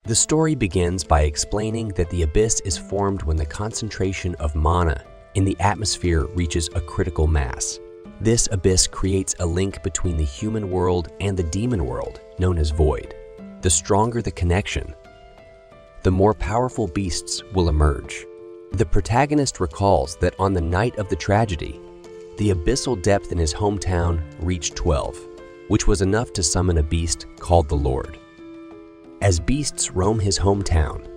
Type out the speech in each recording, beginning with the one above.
The story begins by explaining that the abyss is formed when the concentration of mana in the atmosphere reaches a critical mass. This abyss creates a link between the human world and the demon world, known as Void. The stronger the connection, the more powerful beasts will emerge. The protagonist recalls that on the night of the tragedy, the abyssal depth in his hometown reached 12, which was enough to summon a beast called the Lord. As beasts roam his hometown,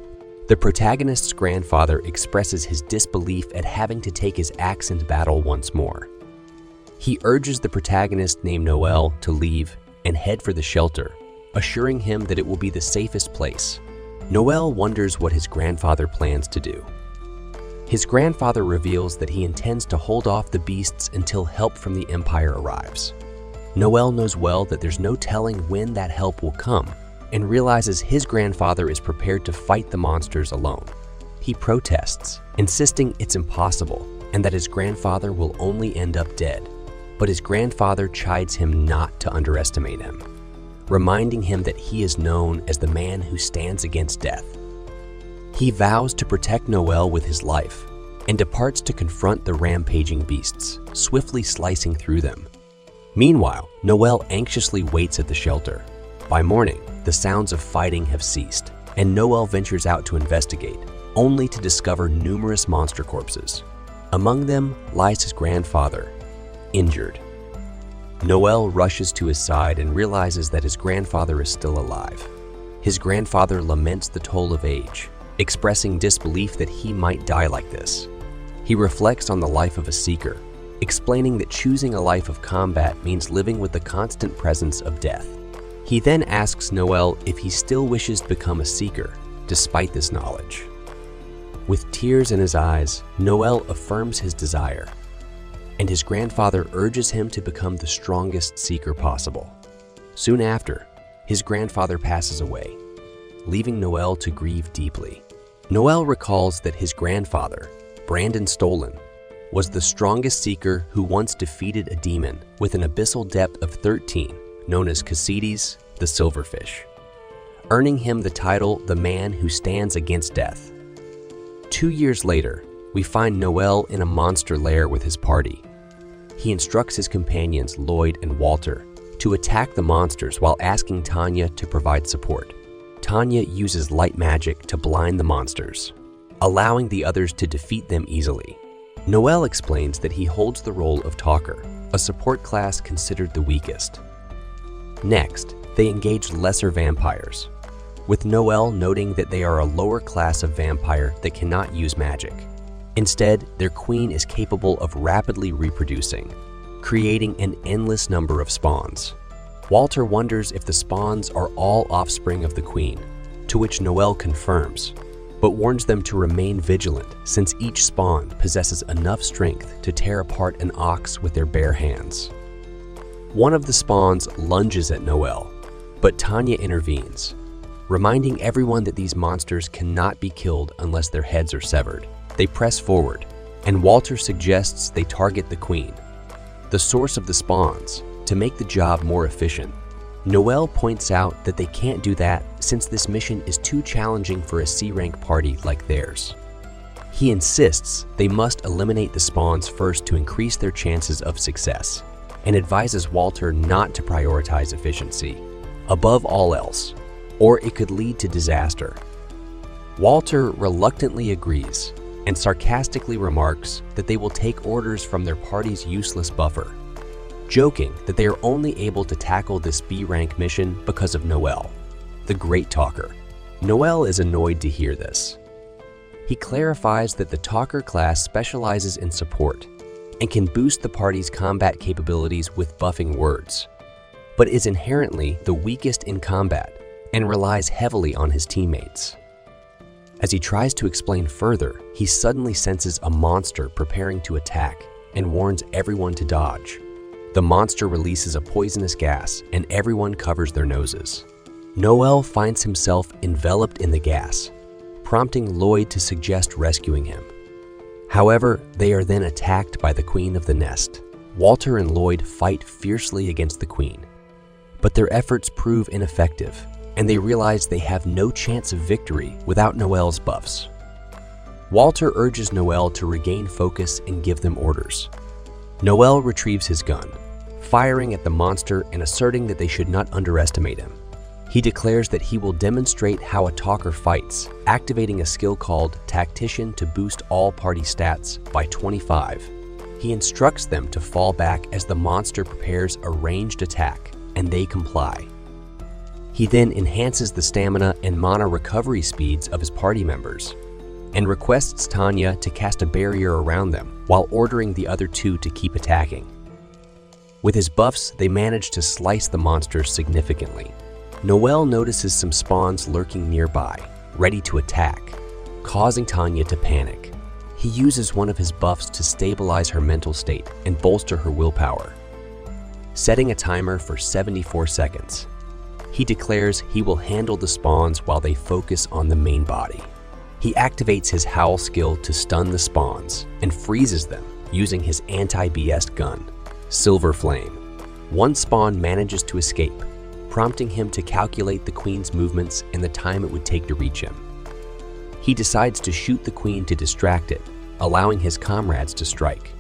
the protagonist's grandfather expresses his disbelief at having to take his axe into battle once more. He urges the protagonist named Noel to leave and head for the shelter, assuring him that it will be the safest place. Noel wonders what his grandfather plans to do. His grandfather reveals that he intends to hold off the beasts until help from the Empire arrives. Noel knows well that there's no telling when that help will come, and realizes his grandfather is prepared to fight the monsters alone. He protests, insisting it's impossible and that his grandfather will only end up dead. But his grandfather chides him not to underestimate him, reminding him that he is known as the man who stands against death. He vows to protect Noel with his life and departs to confront the rampaging beasts, swiftly slicing through them. Meanwhile, Noel anxiously waits at the shelter. By morning, the sounds of fighting have ceased, and Noel ventures out to investigate, only to discover numerous monster corpses. Among them lies his grandfather, injured. Noel rushes to his side and realizes that his grandfather is still alive. His grandfather laments the toll of age, expressing disbelief that he might die like this. He reflects on the life of a seeker, explaining that choosing a life of combat means living with the constant presence of death. He then asks Noel if he still wishes to become a seeker, despite this knowledge. With tears in his eyes, Noel affirms his desire, and his grandfather urges him to become the strongest seeker possible. Soon after, his grandfather passes away, leaving Noel to grieve deeply. Noel recalls that his grandfather, Brandon Stolen, was the strongest seeker who once defeated a demon with an abyssal depth of 13, known as Cassides the Silverfish, earning him the title the man who stands against death. 2 years later, we find Noel in a monster lair with his party. He instructs his companions Lloyd and Walter to attack the monsters while asking Tanya to provide support. Tanya uses light magic to blind the monsters, allowing the others to defeat them easily. Noel explains that he holds the role of Talker, a support class considered the weakest. Next, they engage lesser vampires, with Noel noting that they are a lower class of vampire that cannot use magic. Instead, their queen is capable of rapidly reproducing, creating an endless number of spawns. Walter wonders if the spawns are all offspring of the queen, to which Noel confirms, but warns them to remain vigilant since each spawn possesses enough strength to tear apart an ox with their bare hands. One of the spawns lunges at Noel, but Tanya intervenes, reminding everyone that these monsters cannot be killed unless their heads are severed. They press forward, and Walter suggests they target the queen, the source of the spawns, to make the job more efficient. Noel points out that they can't do that since this mission is too challenging for a C-rank party like theirs. He insists they must eliminate the spawns first to increase their chances of success, and advises Walter not to prioritize efficiency above all else, or it could lead to disaster. Walter reluctantly agrees and sarcastically remarks that they will take orders from their party's useless buffer, joking that they are only able to tackle this B-rank mission because of Noel, the Great Talker. Noel is annoyed to hear this. He clarifies that the Talker class specializes in support and can boost the party's combat capabilities with buffing words, but is inherently the weakest in combat and relies heavily on his teammates. As he tries to explain further, he suddenly senses a monster preparing to attack and warns everyone to dodge. The monster releases a poisonous gas and everyone covers their noses. Noel finds himself enveloped in the gas, prompting Lloyd to suggest rescuing him. However, they are then attacked by the Queen of the Nest. Walter and Lloyd fight fiercely against the Queen, but their efforts prove ineffective, and they realize they have no chance of victory without Noel's buffs. Walter urges Noel to regain focus and give them orders. Noel retrieves his gun, firing at the monster and asserting that they should not underestimate him. He declares that he will demonstrate how a talker fights, activating a skill called Tactician to boost all party stats by 25. He instructs them to fall back as the monster prepares a ranged attack, and they comply. He then enhances the stamina and mana recovery speeds of his party members, and requests Tanya to cast a barrier around them while ordering the other two to keep attacking. With his buffs, they manage to slice the monsters significantly. Noel notices some spawns lurking nearby, ready to attack, causing Tanya to panic. He uses one of his buffs to stabilize her mental state and bolster her willpower, setting a timer for 74 seconds. He declares he will handle the spawns while they focus on the main body. He activates his Howl skill to stun the spawns and freezes them using his anti-BS gun, Silver Flame. One spawn manages to escape, prompting him to calculate the queen's movements and the time it would take to reach him. He decides to shoot the queen to distract it, allowing his comrades to strike.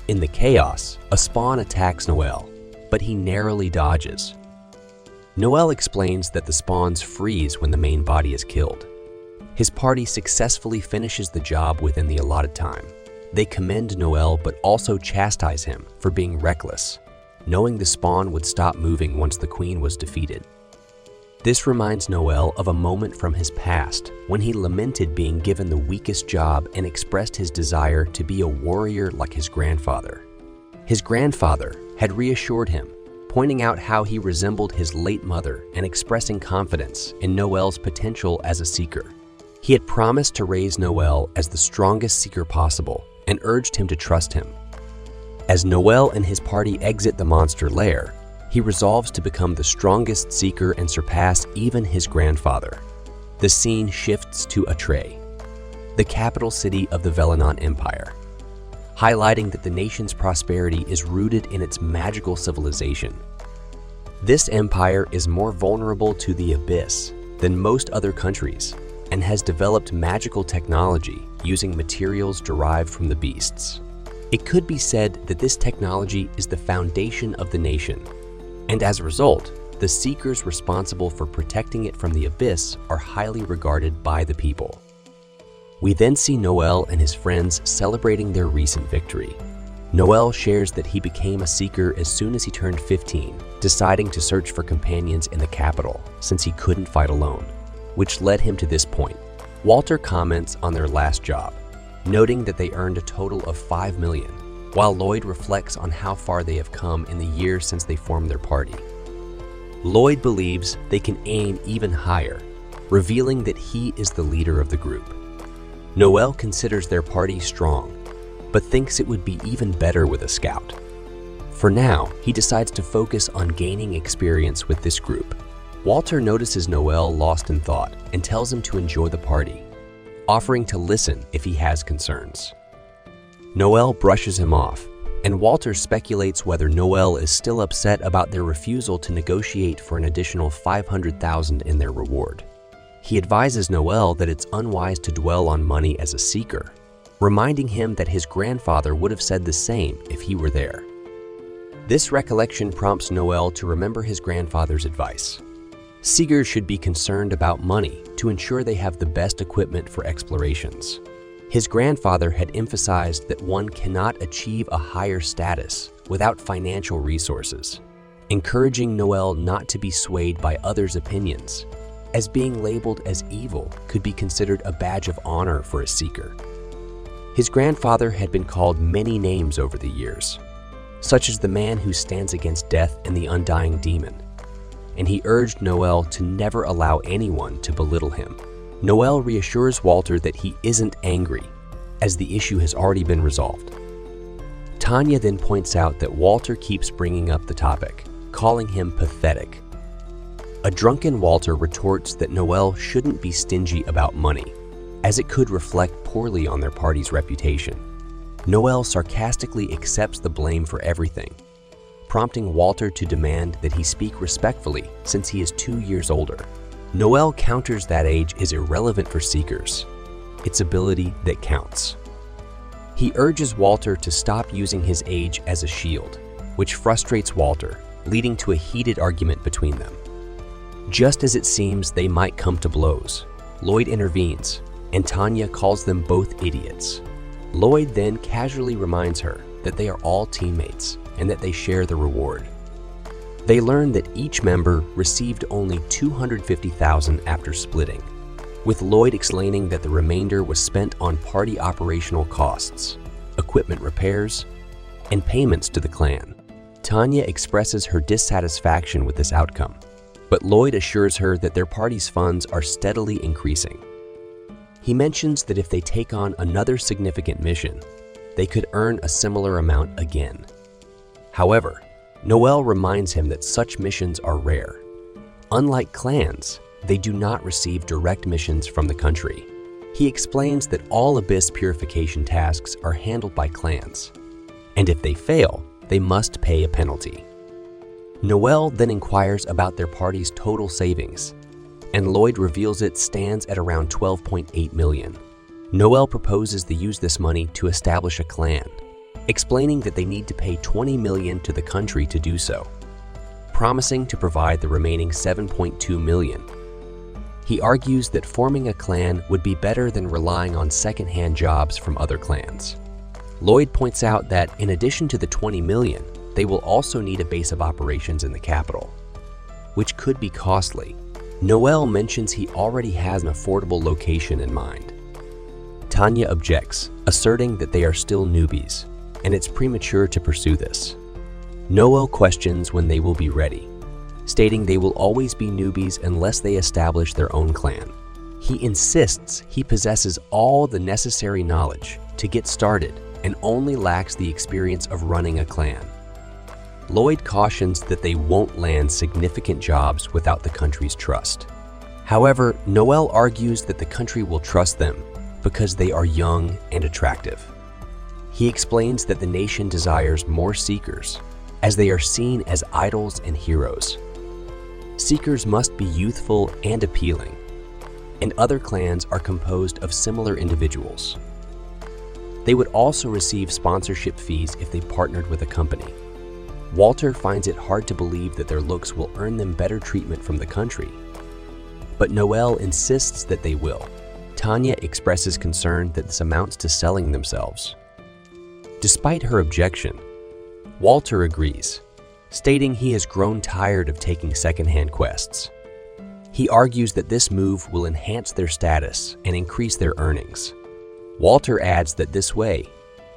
In the chaos, a spawn attacks Noel, but he narrowly dodges. Noel explains that the spawns freeze when the main body is killed. His party successfully finishes the job within the allotted time. They commend Noel but also chastise him for being reckless, knowing the spawn would stop moving once the queen was defeated. This reminds Noel of a moment from his past when he lamented being given the weakest job and expressed his desire to be a warrior like his grandfather. His grandfather had reassured him, pointing out how he resembled his late mother and expressing confidence in Noel's potential as a seeker. He had promised to raise Noel as the strongest seeker possible and urged him to trust him. As Noel and his party exit the monster lair, he resolves to become the strongest seeker and surpass even his grandfather. The scene shifts to Atray, the capital city of the Velanon Empire, highlighting that the nation's prosperity is rooted in its magical civilization. This empire is more vulnerable to the abyss than most other countries and has developed magical technology using materials derived from the beasts. It could be said that this technology is the foundation of the nation, and as a result, the seekers responsible for protecting it from the abyss are highly regarded by the people. We then see Noel and his friends celebrating their recent victory. Noel shares that he became a seeker as soon as he turned 15, deciding to search for companions in the capital since he couldn't fight alone, which led him to this point. Walter comments on their last job, noting that they earned a total of $5 million, while Lloyd reflects on how far they have come in the years since they formed their party. Lloyd believes they can aim even higher, revealing that he is the leader of the group. Noel considers their party strong, but thinks it would be even better with a scout. For now, he decides to focus on gaining experience with this group. Walter notices Noel lost in thought and tells him to enjoy the party, offering to listen if he has concerns. Noel brushes him off, and Walter speculates whether Noel is still upset about their refusal to negotiate for an additional $500,000 in their reward. He advises Noel that it's unwise to dwell on money as a seeker, reminding him that his grandfather would have said the same if he were there. This recollection prompts Noel to remember his grandfather's advice. Seekers should be concerned about money to ensure they have the best equipment for explorations. His grandfather had emphasized that one cannot achieve a higher status without financial resources, encouraging Noel not to be swayed by others' opinions, as being labeled as evil could be considered a badge of honor for a seeker. His grandfather had been called many names over the years, such as the man who stands against death and the undying demon, and he urged Noel to never allow anyone to belittle him. Noel reassures Walter that he isn't angry, as the issue has already been resolved. Tanya then points out that Walter keeps bringing up the topic, calling him pathetic. A drunken Walter retorts that Noel shouldn't be stingy about money, as it could reflect poorly on their party's reputation. Noel sarcastically accepts the blame for everything, prompting Walter to demand that he speak respectfully since he is 2 years older. Noel counters that age is irrelevant for Seekers. It's ability that counts. He urges Walter to stop using his age as a shield, which frustrates Walter, leading to a heated argument between them. Just as it seems they might come to blows, Lloyd intervenes, and Tanya calls them both idiots. Lloyd then casually reminds her that they are all teammates and that they share the reward. They learn that each member received only $250,000 after splitting, with Lloyd explaining that the remainder was spent on party operational costs, equipment repairs, and payments to the clan. Tanya expresses her dissatisfaction with this outcome, but Lloyd assures her that their party's funds are steadily increasing. He mentions that if they take on another significant mission, they could earn a similar amount again. However, Noel reminds him that such missions are rare. Unlike clans, they do not receive direct missions from the country. He explains that all Abyss purification tasks are handled by clans, and if they fail, they must pay a penalty. Noel then inquires about their party's total savings, and Lloyd reveals it stands at around 12.8 million. Noel proposes to use this money to establish a clan, explaining that they need to pay 20 million to the country to do so, promising to provide the remaining 7.2 million. He argues that forming a clan would be better than relying on second-hand jobs from other clans. Lloyd points out that in addition to the 20 million, they will also need a base of operations in the capital, which could be costly. Noel mentions he already has an affordable location in mind. Tanya objects, asserting that they are still newbies, and it's premature to pursue this. Noel questions when they will be ready, stating they will always be newbies unless they establish their own clan. He insists he possesses all the necessary knowledge to get started and only lacks the experience of running a clan. Lloyd cautions that they won't land significant jobs without the country's trust. However, Noel argues that the country will trust them because they are young and attractive. He explains that the nation desires more Seekers, as they are seen as idols and heroes. Seekers must be youthful and appealing, and other clans are composed of similar individuals. They would also receive sponsorship fees if they partnered with a company. Walter finds it hard to believe that their looks will earn them better treatment from the country, but Noel insists that they will. Tanya expresses concern that this amounts to selling themselves. Despite her objection, Walter agrees, stating he has grown tired of taking second-hand quests. He argues that this move will enhance their status and increase their earnings. Walter adds that this way,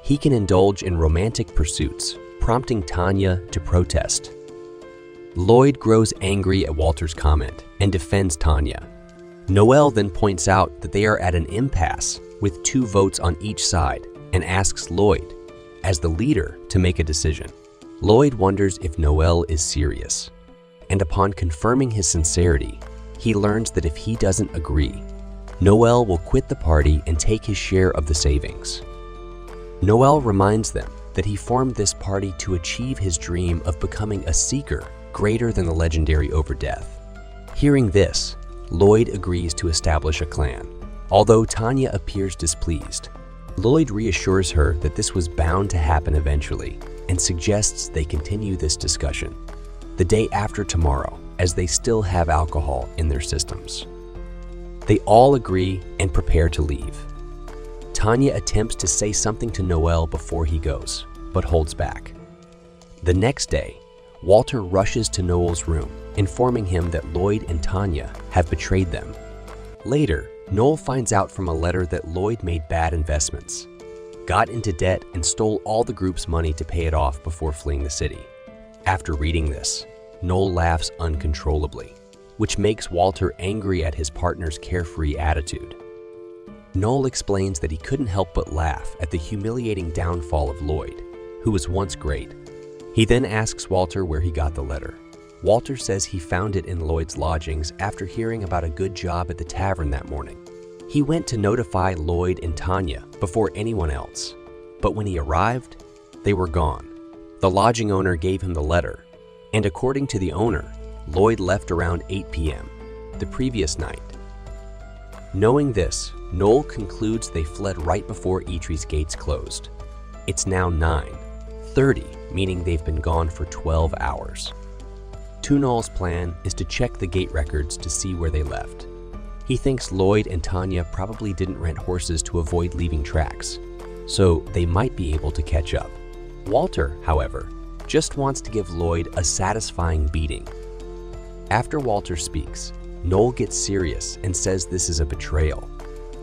he can indulge in romantic pursuits, prompting Tanya to protest. Lloyd grows angry at Walter's comment and defends Tanya. Noel then points out that they are at an impasse with 2 votes on each side and asks Lloyd, as the leader, to make a decision. Lloyd wonders if Noel is serious, and upon confirming his sincerity, he learns that if he doesn't agree, Noel will quit the party and take his share of the savings. Noel reminds them that he formed this party to achieve his dream of becoming a Seeker greater than the legendary Overdeath. Hearing this, Lloyd agrees to establish a clan, although Tanya appears displeased. Lloyd reassures her that this was bound to happen eventually and suggests they continue this discussion the day after tomorrow, as they still have alcohol in their systems. They all agree and prepare to leave. Tanya attempts to say something to Noel before he goes, but holds back. The next day, Walter rushes to Noel's room, informing him that Lloyd and Tanya have betrayed them. Later, Noel finds out from a letter that Lloyd made bad investments, got into debt, and stole all the group's money to pay it off before fleeing the city. After reading this, Noel laughs uncontrollably, which makes Walter angry at his partner's carefree attitude. Noel explains that he couldn't help but laugh at the humiliating downfall of Lloyd, who was once great. He then asks Walter where he got the letter. Walter says he found it in Lloyd's lodgings after hearing about a good job at the tavern that morning. He went to notify Lloyd and Tanya before anyone else, but when he arrived, they were gone. The lodging owner gave him the letter, and according to the owner, Lloyd left around 8 p.m. the previous night. Knowing this, Noel concludes they fled right before Itri's gates closed. It's now 9:30, meaning they've been gone for 12 hours. Noel's plan is to check the gate records to see where they left. He thinks Lloyd and Tanya probably didn't rent horses to avoid leaving tracks, so they might be able to catch up. Walter, however, just wants to give Lloyd a satisfying beating. After Walter speaks, Noel gets serious and says this is a betrayal.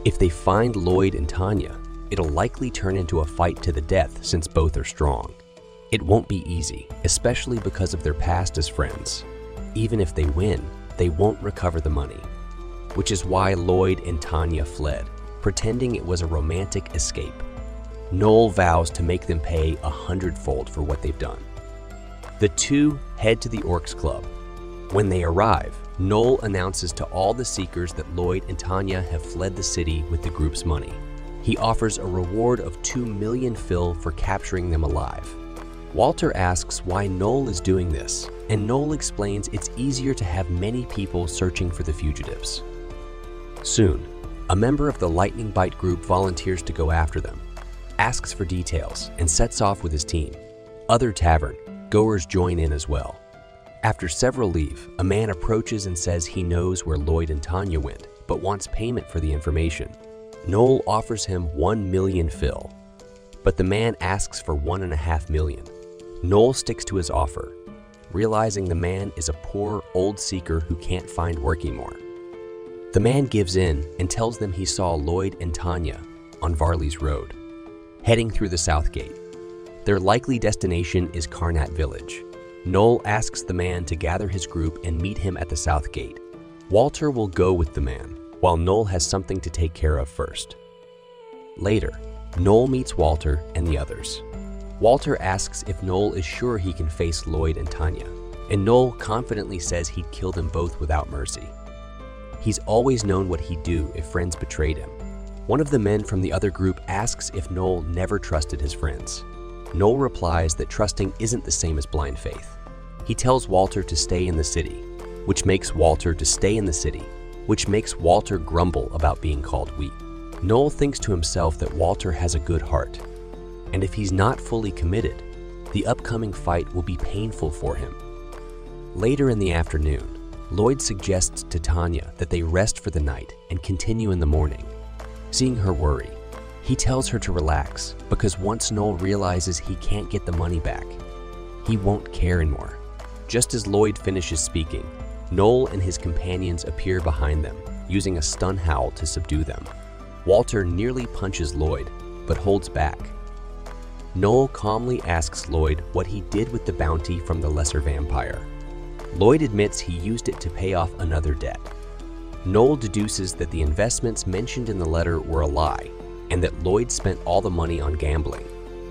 If they find Lloyd and Tanya, it'll likely turn into a fight to the death since both are strong. It won't be easy, especially because of their past as friends. Even if they win, they won't recover the money, which is why Lloyd and Tanya fled, pretending it was a romantic escape. Noel vows to make them pay 100-fold for what they've done. The two head to the Orcs Club. When they arrive, Noel announces to all the Seekers that Lloyd and Tanya have fled the city with the group's money. He offers a reward of 2 million Phil for capturing them alive. Walter asks why Noel is doing this, and Noel explains it's easier to have many people searching for the fugitives. Soon, a member of the Lightning Bite group volunteers to go after them, asks for details, and sets off with his team. Other tavern goers join in as well. After several leave, a man approaches and says he knows where Lloyd and Tanya went, but wants payment for the information. Noel offers him 1 million Phil, but the man asks for 1.5 million. Noel sticks to his offer, realizing the man is a poor old seeker who can't find work anymore. The man gives in and tells them he saw Lloyd and Tanya on Varley's Road, heading through the South Gate. Their likely destination is Karnat Village. Noel asks the man to gather his group and meet him at the South Gate. Walter will go with the man, while Noel has something to take care of first. Later, Noel meets Walter and the others. Walter asks if Noel is sure he can face Lloyd and Tanya, and Noel confidently says he'd kill them both without mercy. He's always known what he'd do if friends betrayed him. One of the men from the other group asks if Noel never trusted his friends. Noel replies that trusting isn't the same as blind faith. He tells Walter to stay in the city, which makes Walter grumble about being called weak. Noel thinks to himself that Walter has a good heart, and if he's not fully committed, the upcoming fight will be painful for him. Later in the afternoon, Lloyd suggests to Tanya that they rest for the night and continue in the morning. Seeing her worry, he tells her to relax because once Noel realizes he can't get the money back, he won't care anymore. Just as Lloyd finishes speaking, Noel and his companions appear behind them, using a stun howl to subdue them. Walter nearly punches Lloyd, but holds back. Noel calmly asks Lloyd what he did with the bounty from the lesser vampire. Lloyd admits he used it to pay off another debt. Noel deduces that the investments mentioned in the letter were a lie, and that Lloyd spent all the money on gambling.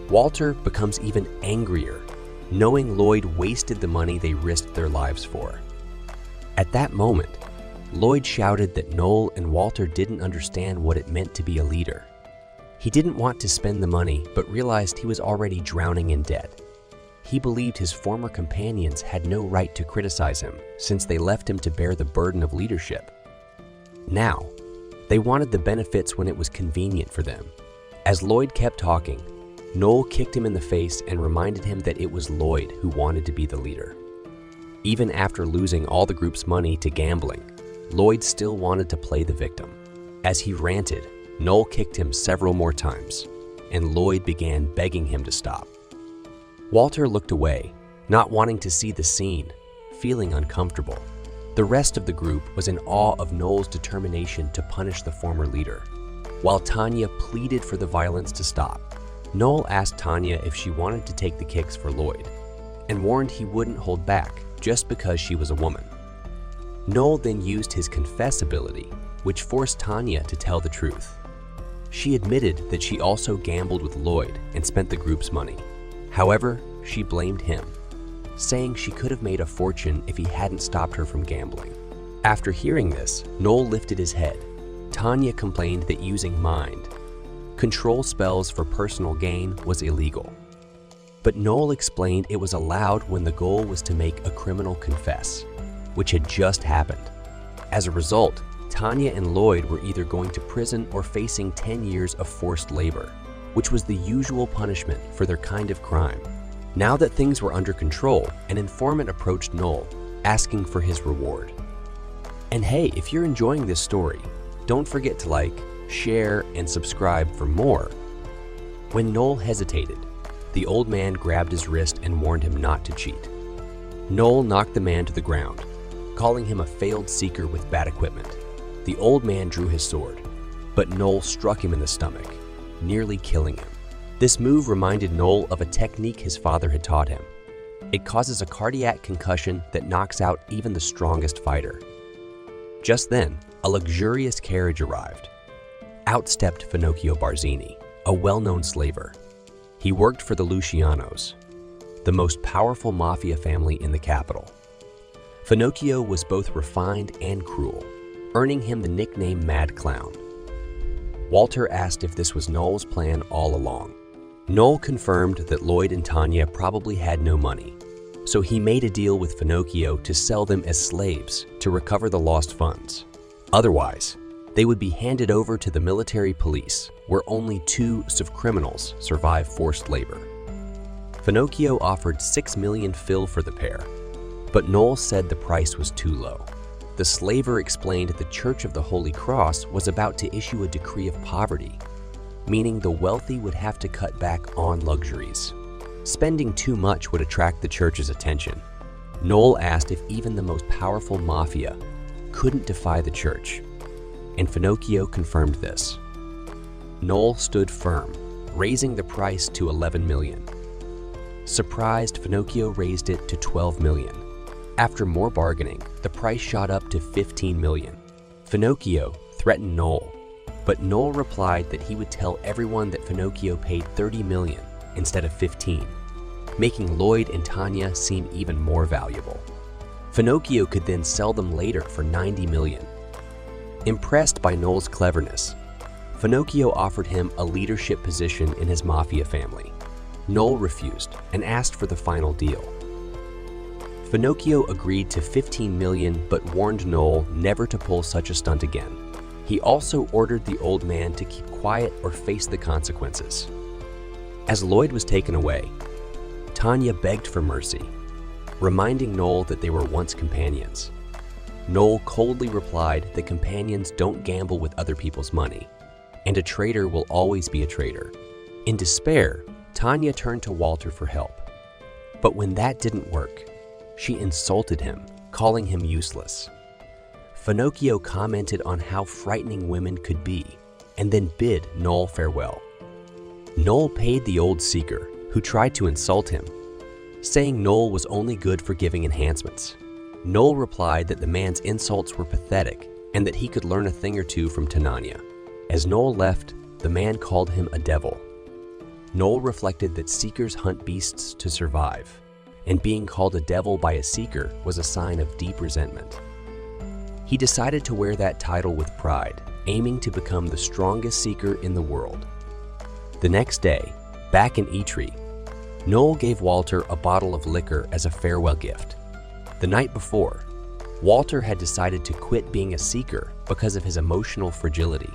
Walter becomes even angrier, knowing Lloyd wasted the money they risked their lives for. At that moment, Lloyd shouted that Noel and Walter didn't understand what it meant to be a leader. He didn't want to spend the money, but realized he was already drowning in debt. He believed his former companions had no right to criticize him, since they left him to bear the burden of leadership. Now, they wanted the benefits when it was convenient for them. As Lloyd kept talking, Noel kicked him in the face and reminded him that it was Lloyd who wanted to be the leader. Even after losing all the group's money to gambling, Lloyd still wanted to play the victim. As he ranted, Noel kicked him several more times, and Lloyd began begging him to stop. Walter looked away, not wanting to see the scene, feeling uncomfortable. The rest of the group was in awe of Noel's determination to punish the former leader. While Tanya pleaded for the violence to stop, Noel asked Tanya if she wanted to take the kicks for Lloyd, and warned he wouldn't hold back just because she was a woman. Noel then used his confess ability, which forced Tanya to tell the truth. She admitted that she also gambled with Lloyd and spent the group's money. However, she blamed him, saying she could have made a fortune if he hadn't stopped her from gambling. After hearing this, Noel lifted his head. Tanya complained that using mind control spells for personal gain was illegal. But Noel explained it was allowed when the goal was to make a criminal confess, which had just happened. As a result, Tanya and Lloyd were either going to prison or facing 10 years of forced labor, which was the usual punishment for their kind of crime. Now that things were under control, an informant approached Noel, asking for his reward. And hey, if you're enjoying this story, don't forget to like, share, and subscribe for more. When Noel hesitated, the old man grabbed his wrist and warned him not to cheat. Noel knocked the man to the ground, calling him a failed seeker with bad equipment. The old man drew his sword, but Noel struck him in the stomach, nearly killing him. This move reminded Noel of a technique his father had taught him. It causes a cardiac concussion that knocks out even the strongest fighter. Just then, a luxurious carriage arrived. Out stepped Finocchio Barzini, a well-known slaver. He worked for the Lucianos, the most powerful mafia family in the capital. Finocchio was both refined and cruel, earning him the nickname Mad Clown. Walter asked if this was Noel's plan all along. Noel confirmed that Lloyd and Tanya probably had no money, so he made a deal with Finocchio to sell them as slaves to recover the lost funds. Otherwise, they would be handed over to the military police, where only 2 criminals survive forced labor. Finocchio offered 6 million fil for the pair, but Noel said the price was too low. The slaver explained the Church of the Holy Cross was about to issue a decree of poverty, meaning the wealthy would have to cut back on luxuries. Spending too much would attract the church's attention. Noel asked if even the most powerful mafia couldn't defy the church, and Finocchio confirmed this. Noel stood firm, raising the price to 11 million. Surprised, Finocchio raised it to 12 million. After more bargaining, the price shot up to 15 million. Finocchio threatened Noel, but Noel replied that he would tell everyone that Finocchio paid 30 million instead of 15, making Lloyd and Tanya seem even more valuable. Finocchio could then sell them later for 90 million. Impressed by Noel's cleverness, Finocchio offered him a leadership position in his mafia family. Noel refused and asked for the final deal. Finocchio agreed to 15 million but warned Noel never to pull such a stunt again. He also ordered the old man to keep quiet or face the consequences. As Lloyd was taken away, Tanya begged for mercy, reminding Noel that they were once companions. Noel coldly replied that companions don't gamble with other people's money, and a traitor will always be a traitor. In despair, Tanya turned to Walter for help. But when that didn't work, she insulted him, calling him useless. Finocchio commented on how frightening women could be, and then bid Noel farewell. Noel paid the old seeker, who tried to insult him, saying Noel was only good for giving enhancements. Noel replied that the man's insults were pathetic and that he could learn a thing or two from Tanya. As Noel left, the man called him a devil. Noel reflected that seekers hunt beasts to survive, and being called a devil by a seeker was a sign of deep resentment. He decided to wear that title with pride, aiming to become the strongest seeker in the world. The next day, back in Itri, Noel gave Walter a bottle of liquor as a farewell gift. The night before, Walter had decided to quit being a seeker because of his emotional fragility.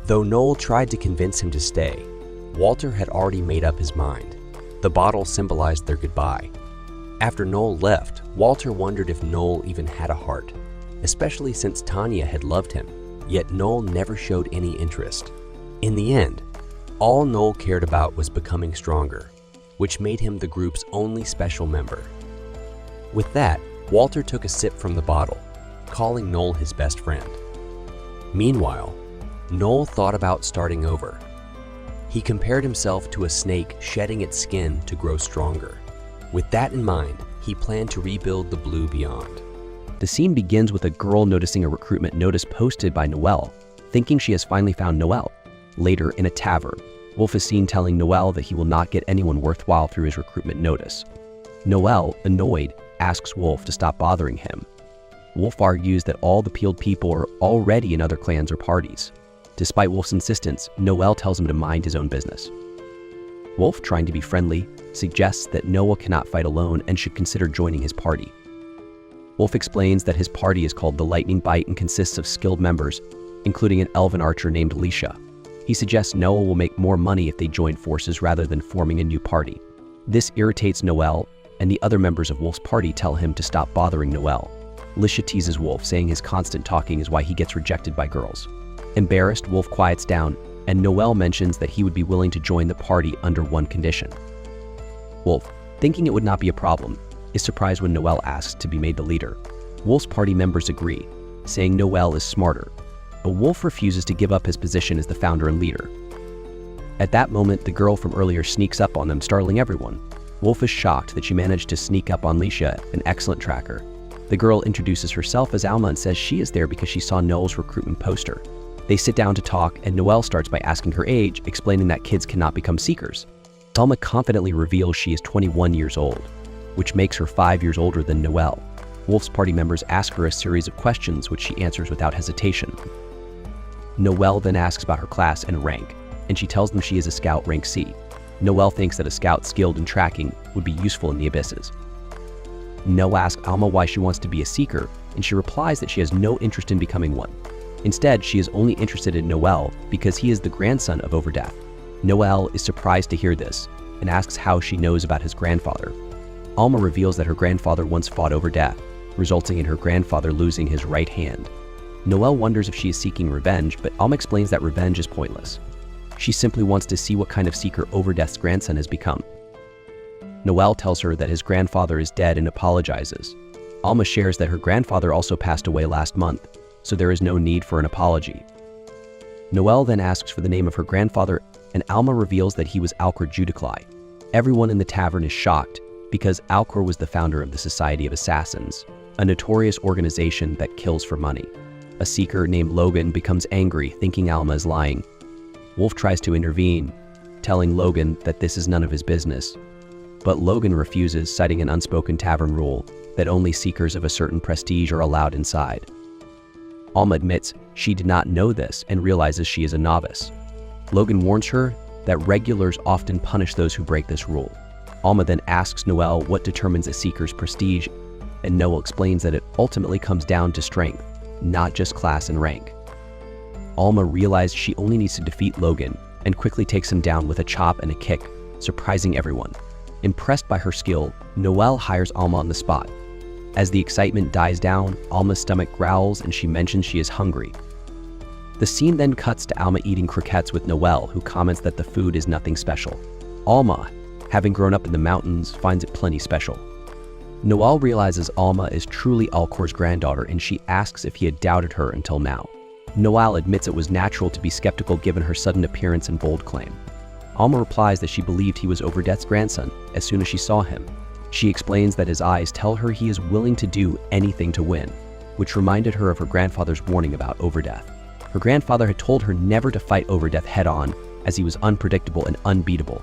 Though Noel tried to convince him to stay, Walter had already made up his mind. The bottle symbolized their goodbye. After Noel left, Walter wondered if Noel even had a heart, especially since Tanya had loved him, yet Noel never showed any interest. In the end, all Noel cared about was becoming stronger, which made him the group's only special member. With that, Walter took a sip from the bottle, calling Noel his best friend. Meanwhile, Noel thought about starting over. He compared himself to a snake shedding its skin to grow stronger. With that in mind, he planned to rebuild the blue beyond. The scene begins with a girl noticing a recruitment notice posted by Noel, thinking she has finally found Noel. Later, in a tavern, Wolf is seen telling Noel that he will not get anyone worthwhile through his recruitment notice. Noel, annoyed, asks Wolf to stop bothering him. Wolf argues that all the peeled people are already in other clans or parties. Despite Wolf's insistence, Noel tells him to mind his own business. Wolf, trying to be friendly, suggests that Noel cannot fight alone and should consider joining his party. Wolf explains that his party is called the Lightning Bite and consists of skilled members, including an elven archer named Alicia. He suggests Noel will make more money if they join forces rather than forming a new party. This irritates Noel, and the other members of Wolf's party tell him to stop bothering Noel. Alicia teases Wolf, saying his constant talking is why he gets rejected by girls. Embarrassed, Wolf quiets down, and Noel mentions that he would be willing to join the party under one condition. Wolf, thinking it would not be a problem, is surprised when Noel asks to be made the leader. Wolf's party members agree, saying Noel is smarter, but Wolf refuses to give up his position as the founder and leader. At that moment, the girl from earlier sneaks up on them, startling everyone. Wolf is shocked that she managed to sneak up on Alicia, an excellent tracker. The girl introduces herself as Alma and says she is there because she saw Noel's recruitment poster. They sit down to talk, and Noel starts by asking her age, explaining that kids cannot become seekers. Alma confidently reveals she is 21 years old, which makes her 5 years older than Noel. Wolf's party members ask her a series of questions, which she answers without hesitation. Noel then asks about her class and rank, and she tells them she is a scout rank C. Noel thinks that a scout skilled in tracking would be useful in the abysses. Noel asks Alma why she wants to be a seeker, and she replies that she has no interest in becoming one. Instead, she is only interested in Noel because he is the grandson of Overdeath. Noel is surprised to hear this and asks how she knows about his grandfather. Alma reveals that her grandfather once fought Overdeath, resulting in her grandfather losing his right hand. Noel wonders if she is seeking revenge, but Alma explains that revenge is pointless. She simply wants to see what kind of seeker Overdeath's grandson has become. Noel tells her that his grandfather is dead and apologizes. Alma shares that her grandfather also passed away last month, so there is no need for an apology. Noel then asks for the name of her grandfather, and Alma reveals that he was Alcor Judiklai. Everyone in the tavern is shocked because Alcor was the founder of the Society of Assassins, a notorious organization that kills for money. A seeker named Logan becomes angry, thinking Alma is lying. Wolf tries to intervene, telling Logan that this is none of his business. But Logan refuses, citing an unspoken tavern rule that only seekers of a certain prestige are allowed inside. Alma admits she did not know this and realizes she is a novice. Logan warns her that regulars often punish those who break this rule. Alma then asks Noel what determines a seeker's prestige, and Noel explains that it ultimately comes down to strength, not just class and rank. Alma realizes she only needs to defeat Logan and quickly takes him down with a chop and a kick, surprising everyone. Impressed by her skill, Noel hires Alma on the spot. As the excitement dies down, Alma's stomach growls and she mentions she is hungry. The scene then cuts to Alma eating croquettes with Noel, who comments that the food is nothing special. Alma, having grown up in the mountains, finds it plenty special. Noel realizes Alma is truly Alcor's granddaughter, and she asks if he had doubted her until now. Noel admits it was natural to be skeptical given her sudden appearance and bold claim. Alma replies that she believed he was Overdeath's grandson as soon as she saw him. She explains that his eyes tell her he is willing to do anything to win, which reminded her of her grandfather's warning about Overdeath. Her grandfather had told her never to fight Overdeath head-on, as he was unpredictable and unbeatable.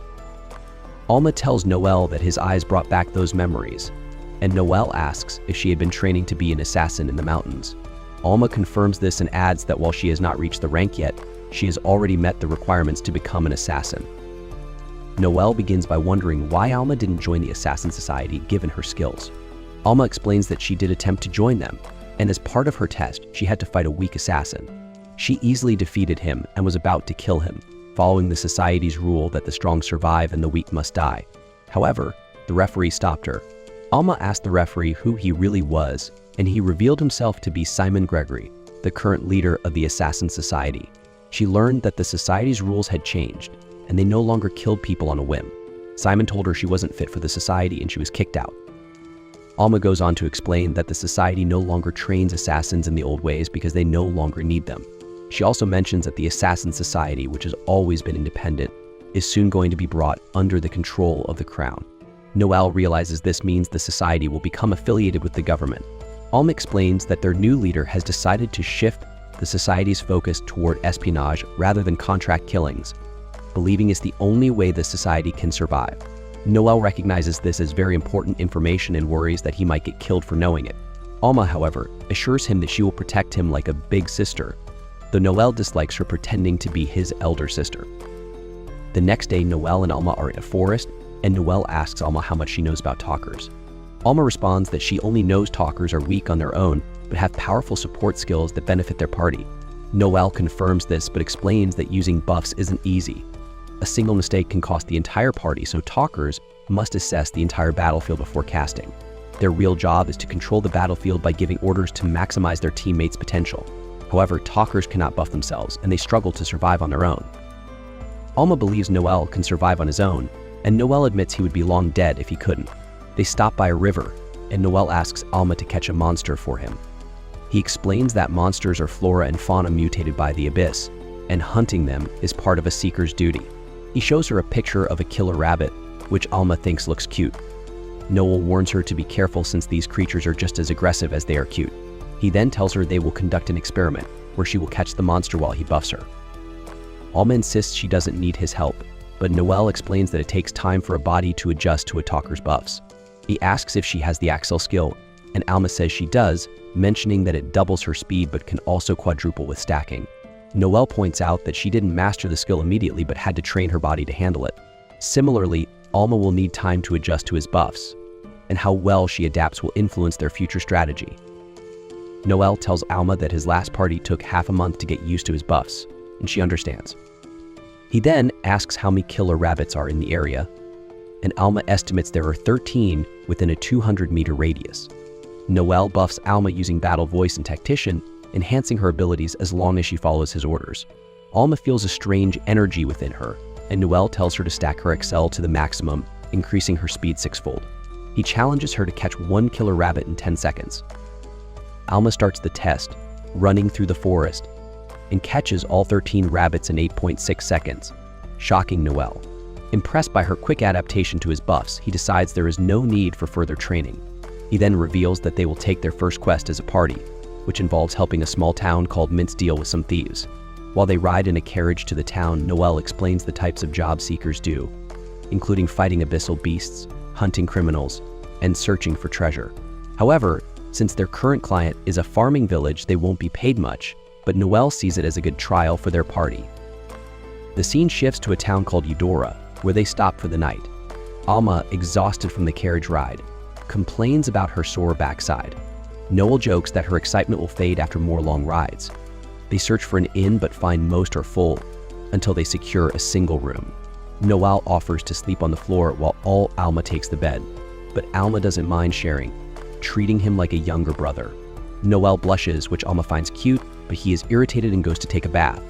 Alma tells Noel that his eyes brought back those memories, and Noel asks if she had been training to be an assassin in the mountains. Alma confirms this and adds that while she has not reached the rank yet, she has already met the requirements to become an assassin. Noel begins by wondering why Alma didn't join the Assassin Society given her skills. Alma explains that she did attempt to join them, and as part of her test, she had to fight a weak assassin. She easily defeated him and was about to kill him, following the society's rule that the strong survive and the weak must die. However, the referee stopped her. Alma asked the referee who he really was, and he revealed himself to be Simon Gregory, the current leader of the Assassin Society. She learned that the society's rules had changed, and they no longer killed people on a whim. Simon told her she wasn't fit for the society and she was kicked out. Alma goes on to explain that the society no longer trains assassins in the old ways because they no longer need them. She also mentions that the Assassin Society, which has always been independent, is soon going to be brought under the control of the Crown. Noel realizes this means the society will become affiliated with the government. Alma explains that their new leader has decided to shift the society's focus toward espionage rather than contract killings, believing it's the only way the society can survive. Noel recognizes this as very important information and worries that he might get killed for knowing it. Alma, however, assures him that she will protect him like a big sister, though Noel dislikes her pretending to be his elder sister. The next day, Noel and Alma are in a forest, and Noel asks Alma how much she knows about talkers. Alma responds that she only knows talkers are weak on their own, but have powerful support skills that benefit their party. Noelle confirms this, but explains that using buffs isn't easy. A single mistake can cost the entire party, so talkers must assess the entire battlefield before casting. Their real job is to control the battlefield by giving orders to maximize their teammates' potential. However, talkers cannot buff themselves, and they struggle to survive on their own. Alma believes Noelle can survive on his own, and Noelle admits he would be long dead if he couldn't. They stop by a river, and Noelle asks Alma to catch a monster for him. He explains that monsters are flora and fauna mutated by the abyss, and hunting them is part of a seeker's duty. He shows her a picture of a killer rabbit, which Alma thinks looks cute. Noelle warns her to be careful since these creatures are just as aggressive as they are cute. He then tells her they will conduct an experiment where she will catch the monster while he buffs her. Alma insists she doesn't need his help, but Noelle explains that it takes time for a body to adjust to a talker's buffs. He asks if she has the Axel skill, and Alma says she does, mentioning that it doubles her speed but can also quadruple with stacking. Noelle points out that she didn't master the skill immediately but had to train her body to handle it. Similarly, Alma will need time to adjust to his buffs, and how well she adapts will influence their future strategy. Noelle tells Alma that his last party took half a month to get used to his buffs, and she understands. He then asks how many killer rabbits are in the area, and Alma estimates there are 13 within a 200-meter radius. Noelle buffs Alma using Battle Voice and Tactician, enhancing her abilities as long as she follows his orders. Alma feels a strange energy within her, and Noelle tells her to stack her Excel to the maximum, increasing her speed 6-fold. He challenges her to catch one killer rabbit in 10 seconds. Alma starts the test, running through the forest, and catches all 13 rabbits in 8.6 seconds, shocking Noelle. Impressed by her quick adaptation to his buffs, he decides there is no need for further training. He then reveals that they will take their first quest as a party, which involves helping a small town called Mince deal with some thieves. While they ride in a carriage to the town, Noelle explains the types of job seekers do, including fighting abyssal beasts, hunting criminals, and searching for treasure. However, since their current client is a farming village, they won't be paid much, but Noelle sees it as a good trial for their party. The scene shifts to a town called Eudora, where they stop for the night. Alma, exhausted from the carriage ride, complains about her sore backside. Noelle jokes that her excitement will fade after more long rides. They search for an inn but find most are full, until they secure a single room. Noelle offers to sleep on the floor while Alma takes the bed, but Alma doesn't mind sharing, treating him like a younger brother. Noelle blushes, which Alma finds cute, but he is irritated and goes to take a bath.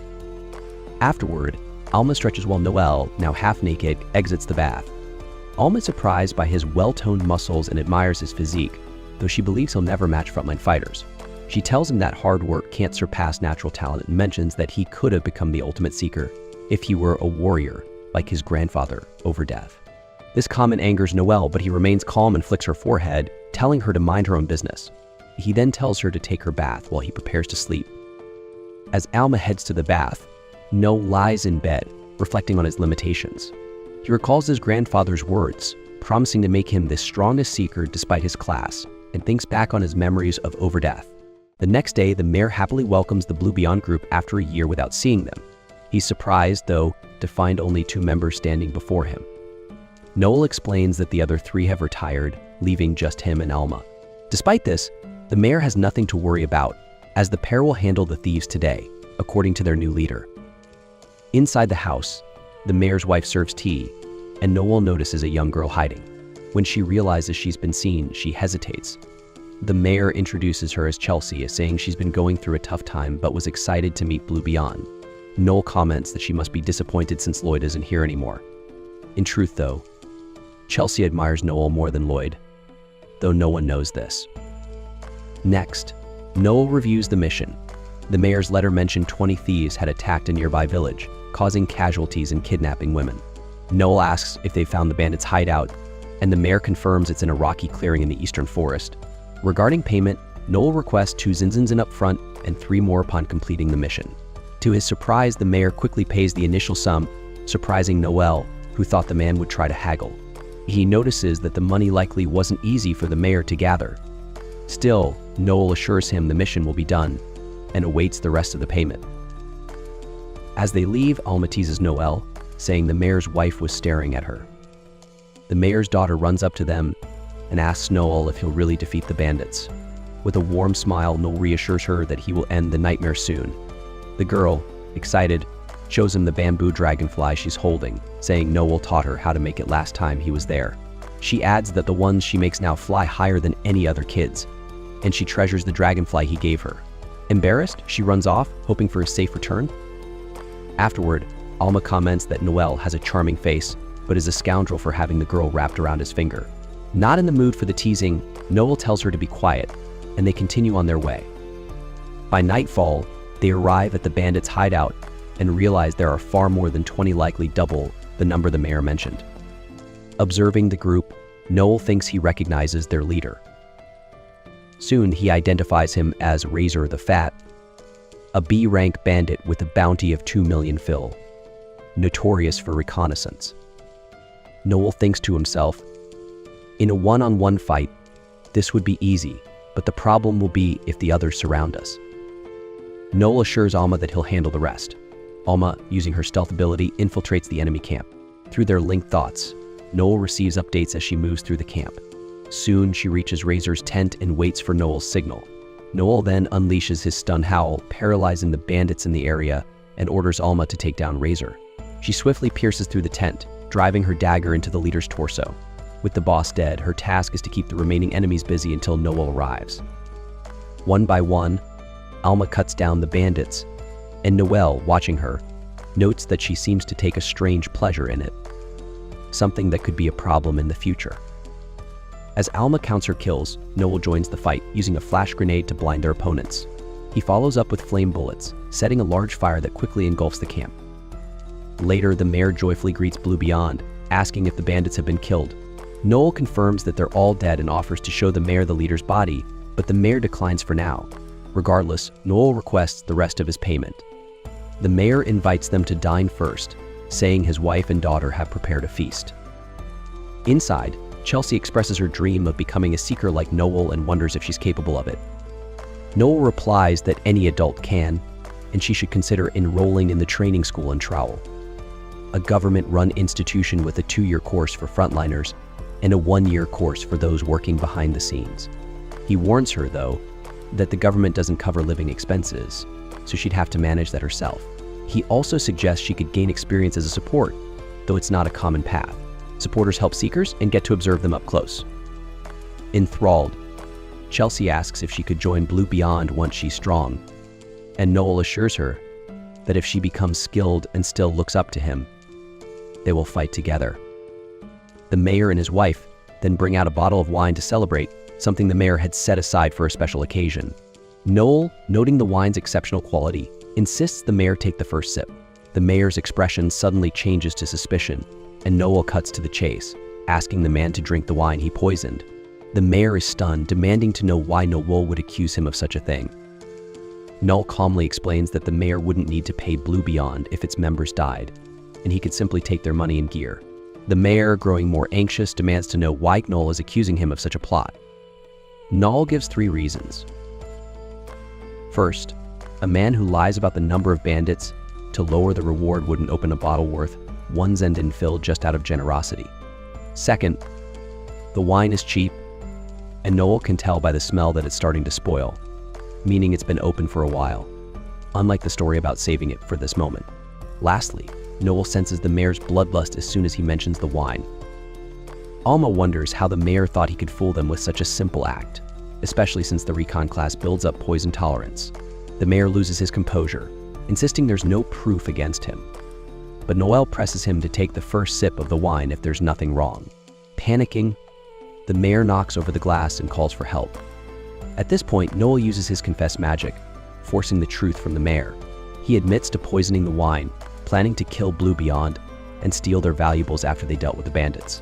Afterward, Alma stretches while Noelle, now half naked, exits the bath. Alma is surprised by his well-toned muscles and admires his physique, though she believes he'll never match frontline fighters. She tells him that hard work can't surpass natural talent and mentions that he could have become the ultimate seeker if he were a warrior, like his grandfather, over death. This comment angers Noelle, but he remains calm and flicks her forehead, telling her to mind her own business. He then tells her to take her bath while he prepares to sleep. As Alma heads to the bath, Noelle lies in bed, reflecting on his limitations. He recalls his grandfather's words, promising to make him the strongest seeker despite his class, and thinks back on his memories of Overdeath. The next day, the mayor happily welcomes the Blue Beyond group after a year without seeing them. He's surprised, though, to find only 2 members standing before him. Noelle explains that the other 3 have retired, leaving just him and Alma. Despite this, the mayor has nothing to worry about, as the pair will handle the thieves today, according to their new leader. Inside the house, the mayor's wife serves tea, and Noelle notices a young girl hiding. When she realizes she's been seen, she hesitates. The mayor introduces her as Chelsea, saying she's been going through a tough time but was excited to meet Blue Beyond. Noelle comments that she must be disappointed since Lloyd isn't here anymore. In truth, though, Chelsea admires Noelle more than Lloyd, though no one knows this. Next, Noelle reviews the mission. The mayor's letter mentioned 20 thieves had attacked a nearby village, causing casualties and kidnapping women. Noelle asks if they found the bandits' hideout, and the mayor confirms it's in a rocky clearing in the eastern forest. Regarding payment, Noelle requests 2 zinzansen up front and 3 more upon completing the mission. To his surprise, the mayor quickly pays the initial sum, surprising Noelle, who thought the man would try to haggle. He notices that the money likely wasn't easy for the mayor to gather. Still, Noelle assures him the mission will be done, and awaits the rest of the payment. As they leave, Alma teases Noelle, saying the mayor's wife was staring at her. The mayor's daughter runs up to them and asks Noel if he'll really defeat the bandits. With a warm smile, Noel reassures her that he will end the nightmare soon. The girl, excited, shows him the bamboo dragonfly she's holding, saying Noel taught her how to make it last time he was there. She adds that the ones she makes now fly higher than any other kids, and she treasures the dragonfly he gave her. Embarrassed, she runs off, hoping for a safe return. Afterward, Alma comments that Noel has a charming face, but is a scoundrel for having the girl wrapped around his finger. Not in the mood for the teasing, Noel tells her to be quiet, and they continue on their way. By nightfall, they arrive at the bandits' hideout and realize there are far more than 20, likely double the number the mayor mentioned. Observing the group, Noel thinks he recognizes their leader. Soon, he identifies him as Razor the Fat, a B-rank bandit with a bounty of 2 million fil, notorious for reconnaissance. Noel thinks to himself, in a one-on-one fight, this would be easy, but the problem will be if the others surround us. Noel assures Alma that he'll handle the rest. Alma, using her stealth ability, infiltrates the enemy camp. Through their linked thoughts, Noel receives updates as she moves through the camp. Soon, she reaches Razor's tent and waits for Noel's signal. Noel then unleashes his stun howl, paralyzing the bandits in the area, and orders Alma to take down Razor. She swiftly pierces through the tent, driving her dagger into the leader's torso. With the boss dead, her task is to keep the remaining enemies busy until Noel arrives. One by one, Alma cuts down the bandits, and Noel, watching her, notes that she seems to take a strange pleasure in it, something that could be a problem in the future. As Alma counts her kills, Noel joins the fight, using a flash grenade to blind their opponents. He follows up with flame bullets, setting a large fire that quickly engulfs the camp. Later, the mayor joyfully greets Blue Beyond, asking if the bandits have been killed. Noel confirms that they're all dead and offers to show the mayor the leader's body, but the mayor declines for now. Regardless, Noel requests the rest of his payment. The mayor invites them to dine first, saying his wife and daughter have prepared a feast. Inside, Chelsea expresses her dream of becoming a seeker like Noel and wonders if she's capable of it. Noel replies that any adult can, and she should consider enrolling in the training school in Trowel, a government-run institution with a 2-year course for frontliners and a 1-year course for those working behind the scenes. He warns her, though, that the government doesn't cover living expenses, so she'd have to manage that herself. He also suggests she could gain experience as a support, though it's not a common path. Supporters help seekers and get to observe them up close. Enthralled, Chelsea asks if she could join Blue Beyond once she's strong, and Noel assures her that if she becomes skilled and still looks up to him, they will fight together. The mayor and his wife then bring out a bottle of wine to celebrate, something the mayor had set aside for a special occasion. Noel, noting the wine's exceptional quality, insists the mayor take the first sip. The mayor's expression suddenly changes to suspicion, and Noel cuts to the chase, asking the man to drink the wine he poisoned. The mayor is stunned, demanding to know why Noel would accuse him of such a thing. Noel calmly explains that the mayor wouldn't need to pay Blue Beyond if its members died, and he could simply take their money and gear. The mayor, growing more anxious, demands to know why Noel is accusing him of such a plot. Noel gives 3 reasons. First, a man who lies about the number of bandits to lower the reward wouldn't open a bottle worth 1 Zenden fil just out of generosity. Second, the wine is cheap, and Noel can tell by the smell that it's starting to spoil, meaning it's been open for a while, unlike the story about saving it for this moment. Lastly, Noel senses the mayor's bloodlust as soon as he mentions the wine. Alma wonders how the mayor thought he could fool them with such a simple act, especially since the recon class builds up poison tolerance. The mayor loses his composure, insisting there's no proof against him. But Noel presses him to take the first sip of the wine if there's nothing wrong. Panicking, the mayor knocks over the glass and calls for help. At this point, Noel uses his confessed magic, forcing the truth from the mayor. He admits to poisoning the wine, planning to kill Blue Beyond and steal their valuables after they dealt with the bandits.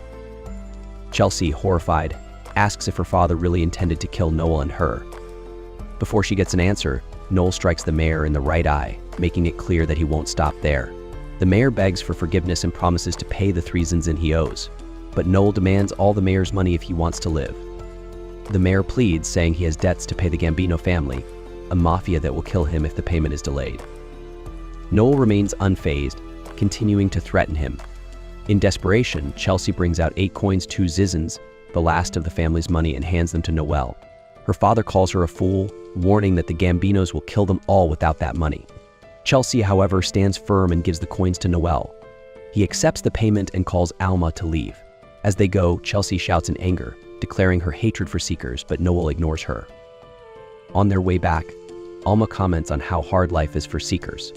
Chelsea, horrified, asks if her father really intended to kill Noel and her. Before she gets an answer, Noel strikes the mayor in the right eye, making it clear that he won't stop there. The mayor begs for forgiveness and promises to pay the 3 Zenden he owes, but Noel demands all the mayor's money if he wants to live. The mayor pleads, saying he has debts to pay the Gambino family, a mafia that will kill him if the payment is delayed. Noel remains unfazed, continuing to threaten him. In desperation, Chelsea brings out 8 coins, 2 Zizens, the last of the family's money and hands them to Noelle. Her father calls her a fool, warning that the Gambinos will kill them all without that money. Chelsea, however, stands firm and gives the coins to Noelle. He accepts the payment and calls Alma to leave. As they go, Chelsea shouts in anger, declaring her hatred for Seekers, but Noelle ignores her. On their way back, Alma comments on how hard life is for Seekers.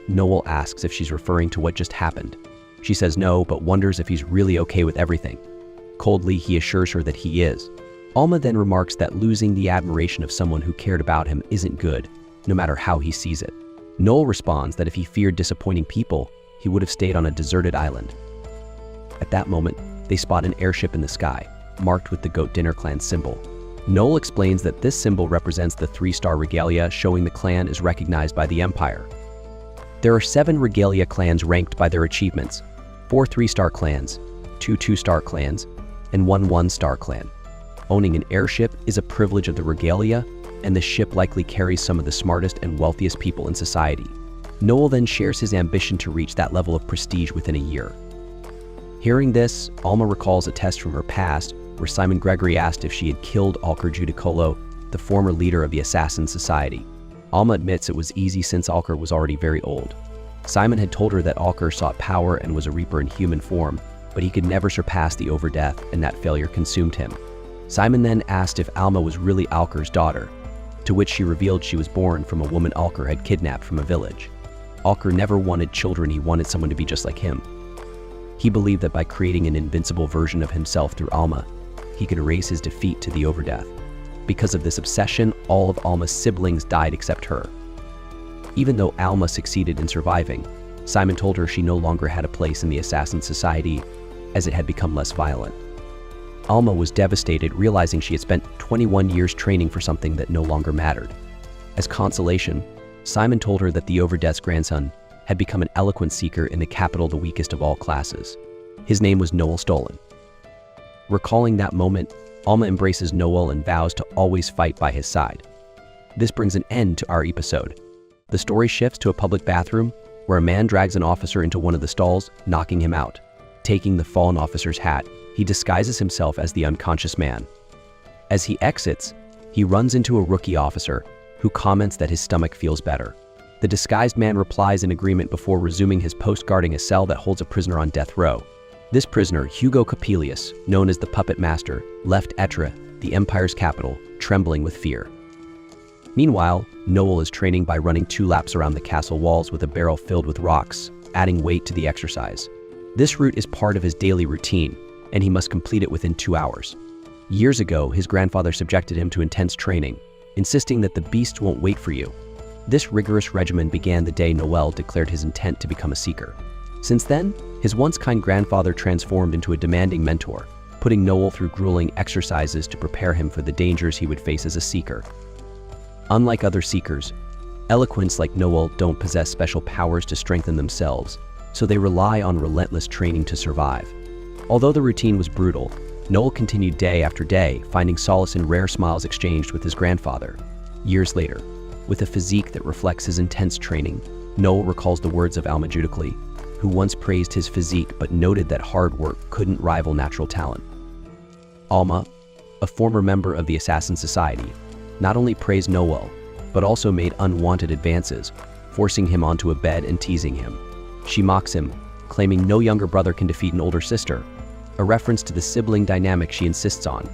Noelle asks if she's referring to what just happened. She says no, but wonders if he's really okay with everything. Coldly, he assures her that he is. Alma then remarks that losing the admiration of someone who cared about him isn't good, no matter how he sees it. Noelle responds that if he feared disappointing people, he would have stayed on a deserted island. At that moment, they spot an airship in the sky, marked with the Goat Dinner Clan symbol. Noelle explains that this symbol represents the 3-star regalia, showing the clan is recognized by the Empire. There are 7 regalia clans ranked by their achievements, 4 3-star clans, 2 2-star clans, and 1 1-star clan. Owning an airship is a privilege of the regalia, and the ship likely carries some of the smartest and wealthiest people in society. Noelle then shares his ambition to reach that level of prestige within a year. Hearing this, Alma recalls a test from her past where Simon Gregory asked if she had killed Alker Judicolo, the former leader of the Assassin Society. Alma admits it was easy since Alker was already very old. Simon had told her that Alker sought power and was a reaper in human form, but he could never surpass the Overdeath, and that failure consumed him. Simon then asked if Alma was really Alker's daughter, to which she revealed she was born from a woman Alker had kidnapped from a village. Alker never wanted children, he wanted someone to be just like him. He believed that by creating an invincible version of himself through Alma, he could erase his defeat to the Overdeath. Because of this obsession, all of Alma's siblings died except her. Even though Alma succeeded in surviving, Simon told her she no longer had a place in the Assassin Society, as it had become less violent. Alma was devastated, realizing she had spent 21 years training for something that no longer mattered. As consolation, Simon told her that the Overdeath's grandson had become an eloquent seeker in the capital, the weakest of all classes. His name was Noelle Stolen. Recalling that moment, Alma embraces Noelle and vows to always fight by his side. This brings an end to our episode. The story shifts to a public bathroom, where a man drags an officer into one of the stalls, knocking him out. Taking the fallen officer's hat, he disguises himself as the unconscious man. As he exits, he runs into a rookie officer, who comments that his stomach feels better. The disguised man replies in agreement before resuming his post guarding a cell that holds a prisoner on death row. This prisoner, Hugo Capelius, known as the Puppet Master, left Etre, the Empire's capital, trembling with fear. Meanwhile, Noelle is training by running 2 laps around the castle walls with a barrel filled with rocks, adding weight to the exercise. This route is part of his daily routine, and he must complete it within 2 hours. Years ago, his grandfather subjected him to intense training, insisting that the beast won't wait for you. This rigorous regimen began the day Noelle declared his intent to become a seeker. Since then, his once kind grandfather transformed into a demanding mentor, putting Noelle through grueling exercises to prepare him for the dangers he would face as a seeker. Unlike other seekers, eloquents like Noelle don't possess special powers to strengthen themselves, so they rely on relentless training to survive. Although the routine was brutal, Noelle continued day after day, finding solace in rare smiles exchanged with his grandfather. Years later, with a physique that reflects his intense training, Noelle recalls the words of Alma Judicoli, who once praised his physique but noted that hard work couldn't rival natural talent. Alma, a former member of the Assassin Society, not only praised Noelle, but also made unwanted advances, forcing him onto a bed and teasing him. She mocks him, claiming no younger brother can defeat an older sister, a reference to the sibling dynamic she insists on.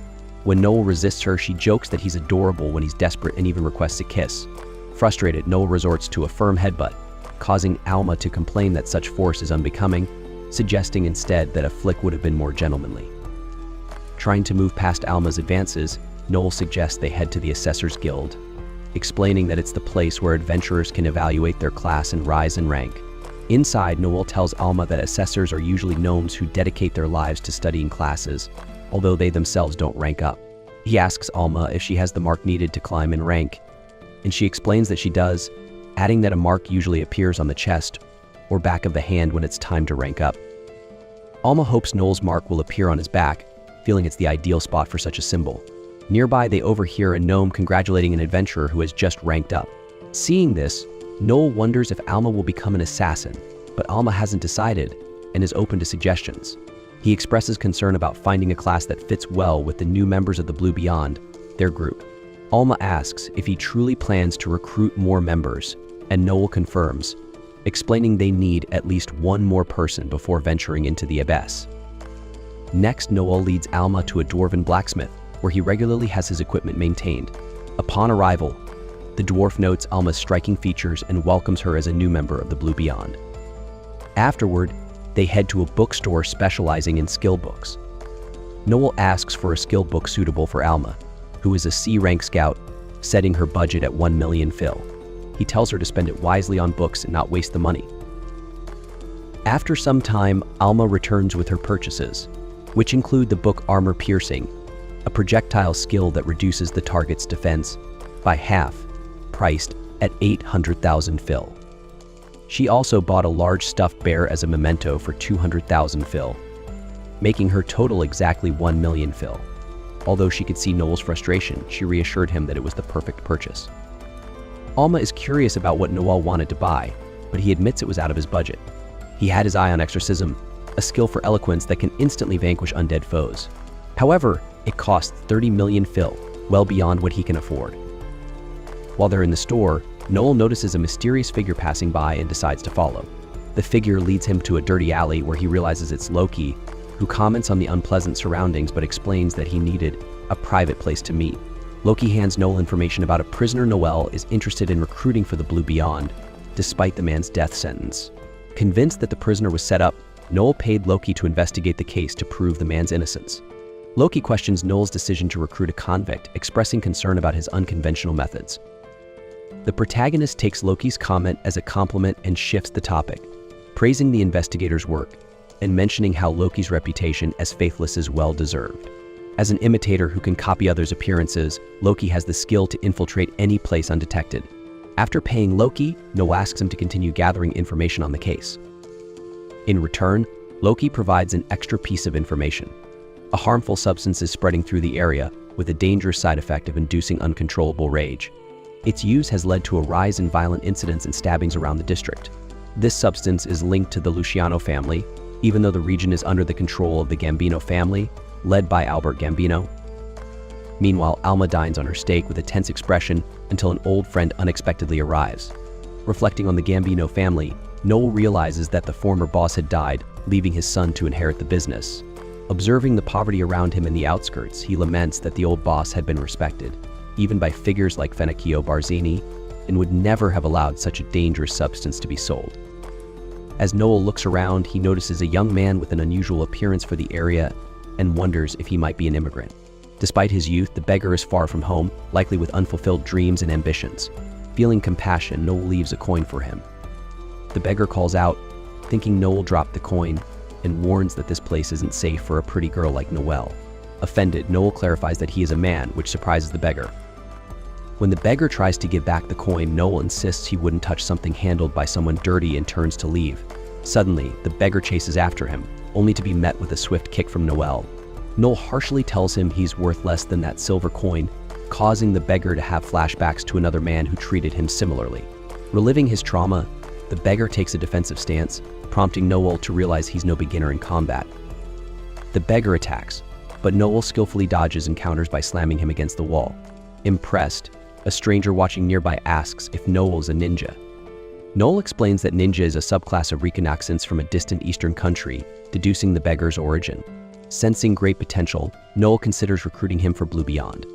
When Noelle resists her, she jokes that he's adorable when he's desperate and even requests a kiss. Frustrated, Noelle resorts to a firm headbutt, causing Alma to complain that such force is unbecoming, suggesting instead that a flick would have been more gentlemanly. Trying to move past Alma's advances, Noelle suggests they head to the Assessor's Guild, explaining that it's the place where adventurers can evaluate their class and rise in rank. Inside, Noelle tells Alma that assessors are usually gnomes who dedicate their lives to studying classes, although they themselves don't rank up. He asks Alma if she has the mark needed to climb in rank, and she explains that she does, adding that a mark usually appears on the chest or back of the hand when it's time to rank up. Alma hopes Noelle's mark will appear on his back, feeling it's the ideal spot for such a symbol. Nearby, they overhear a gnome congratulating an adventurer who has just ranked up. Seeing this, Noelle wonders if Alma will become an assassin, but Alma hasn't decided and is open to suggestions. He expresses concern about finding a class that fits well with the new members of the Blue Beyond, their group. Alma asks if he truly plans to recruit more members, and Noel confirms, explaining they need at least one more person before venturing into the abyss. Next, Noel leads Alma to a dwarven blacksmith, where he regularly has his equipment maintained. Upon arrival, the dwarf notes Alma's striking features and welcomes her as a new member of the Blue Beyond. Afterward, they head to a bookstore specializing in skill books. Noel asks for a skill book suitable for Alma, who is a C-rank scout, setting her budget at 1 million fil. He tells her to spend it wisely on books and not waste the money. After some time, Alma returns with her purchases, which include the book Armor Piercing, a projectile skill that reduces the target's defense by half, priced at 800,000 fil. She also bought a large stuffed bear as a memento for 200,000 fil, making her total exactly 1 million fil. Although she could see Noel's frustration, she reassured him that it was the perfect purchase. Alma is curious about what Noel wanted to buy, but he admits it was out of his budget. He had his eye on exorcism, a skill for eloquence that can instantly vanquish undead foes. However, it costs 30 million fil, well beyond what he can afford. While they're in the store, Noel notices a mysterious figure passing by and decides to follow. The figure leads him to a dirty alley where he realizes it's Loki, who comments on the unpleasant surroundings but explains that he needed a private place to meet. Loki hands Noel information about a prisoner Noel is interested in recruiting for the Blue Beyond, despite the man's death sentence. Convinced that the prisoner was set up, Noel paid Loki to investigate the case to prove the man's innocence. Loki questions Noel's decision to recruit a convict, expressing concern about his unconventional methods. The protagonist takes Loki's comment as a compliment and shifts the topic, praising the investigator's work and mentioning how Loki's reputation as faithless is well-deserved. As an imitator who can copy others' appearances, Loki has the skill to infiltrate any place undetected. After paying Loki, Noel asks him to continue gathering information on the case. In return, Loki provides an extra piece of information. A harmful substance is spreading through the area with a dangerous side effect of inducing uncontrollable rage. Its use has led to a rise in violent incidents and stabbings around the district. This substance is linked to the Luciano family, even though the region is under the control of the Gambino family, led by Albert Gambino. Meanwhile, Alma dines on her steak with a tense expression until an old friend unexpectedly arrives. Reflecting on the Gambino family, Noel realizes that the former boss had died, leaving his son to inherit the business. Observing the poverty around him in the outskirts, he laments that the old boss had been respected, even by figures like Fenechio Barzini, and would never have allowed such a dangerous substance to be sold. As Noel looks around, he notices a young man with an unusual appearance for the area and wonders if he might be an immigrant. Despite his youth, the beggar is far from home, likely with unfulfilled dreams and ambitions. Feeling compassion, Noel leaves a coin for him. The beggar calls out, thinking Noel dropped the coin, and warns that this place isn't safe for a pretty girl like Noel. Offended, Noel clarifies that he is a man, which surprises the beggar. When the beggar tries to give back the coin, Noel insists he wouldn't touch something handled by someone dirty and turns to leave. Suddenly, the beggar chases after him, only to be met with a swift kick from Noel. Noel harshly tells him he's worth less than that silver coin, causing the beggar to have flashbacks to another man who treated him similarly. Reliving his trauma, the beggar takes a defensive stance, prompting Noel to realize he's no beginner in combat. The beggar attacks, but Noel skillfully dodges and counters by slamming him against the wall. Impressed, a stranger watching nearby asks if Noel is a ninja. Noel explains that ninja is a subclass of reconnaissance from a distant eastern country, deducing the beggar's origin. Sensing great potential, Noel considers recruiting him for Blue Beyond.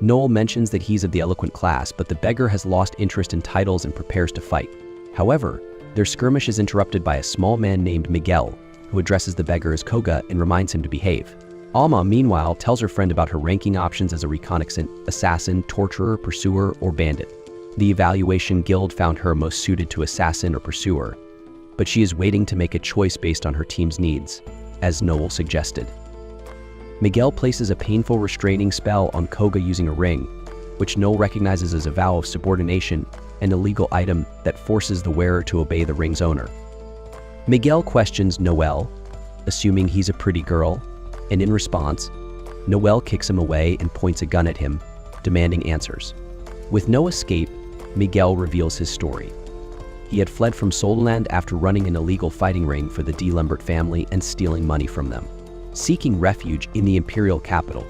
Noel mentions that he's of the eloquent class, but the beggar has lost interest in titles and prepares to fight. However, their skirmish is interrupted by a small man named Miguel, who addresses the beggar as Koga and reminds him to behave. Alma, meanwhile, tells her friend about her ranking options as a reconnaissant, assassin, torturer, pursuer, or bandit. The evaluation guild found her most suited to assassin or pursuer, but she is waiting to make a choice based on her team's needs, as Noel suggested. Miguel places a painful restraining spell on Koga using a ring, which Noel recognizes as a vow of subordination, an illegal item that forces the wearer to obey the ring's owner. Miguel questions Noel, assuming he's a pretty girl, and in response, Noel kicks him away and points a gun at him, demanding answers. With no escape, Miguel reveals his story. He had fled from Solland after running an illegal fighting ring for the D'Lembert family and stealing money from them. Seeking refuge in the imperial capital,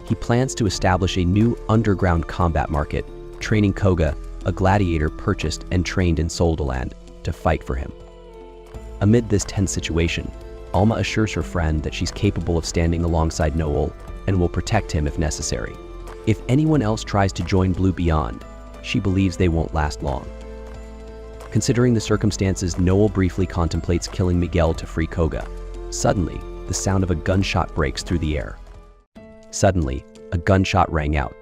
he plans to establish a new underground combat market, training Koga, a gladiator purchased and trained in Soldoland, to fight for him. Amid this tense situation, Alma assures her friend that she's capable of standing alongside Noel and will protect him if necessary. If anyone else tries to join Blue Beyond, she believes they won't last long. Considering the circumstances, Noel briefly contemplates killing Miguel to free Koga. Suddenly, the sound of a gunshot breaks through the air. Suddenly, a gunshot rang out.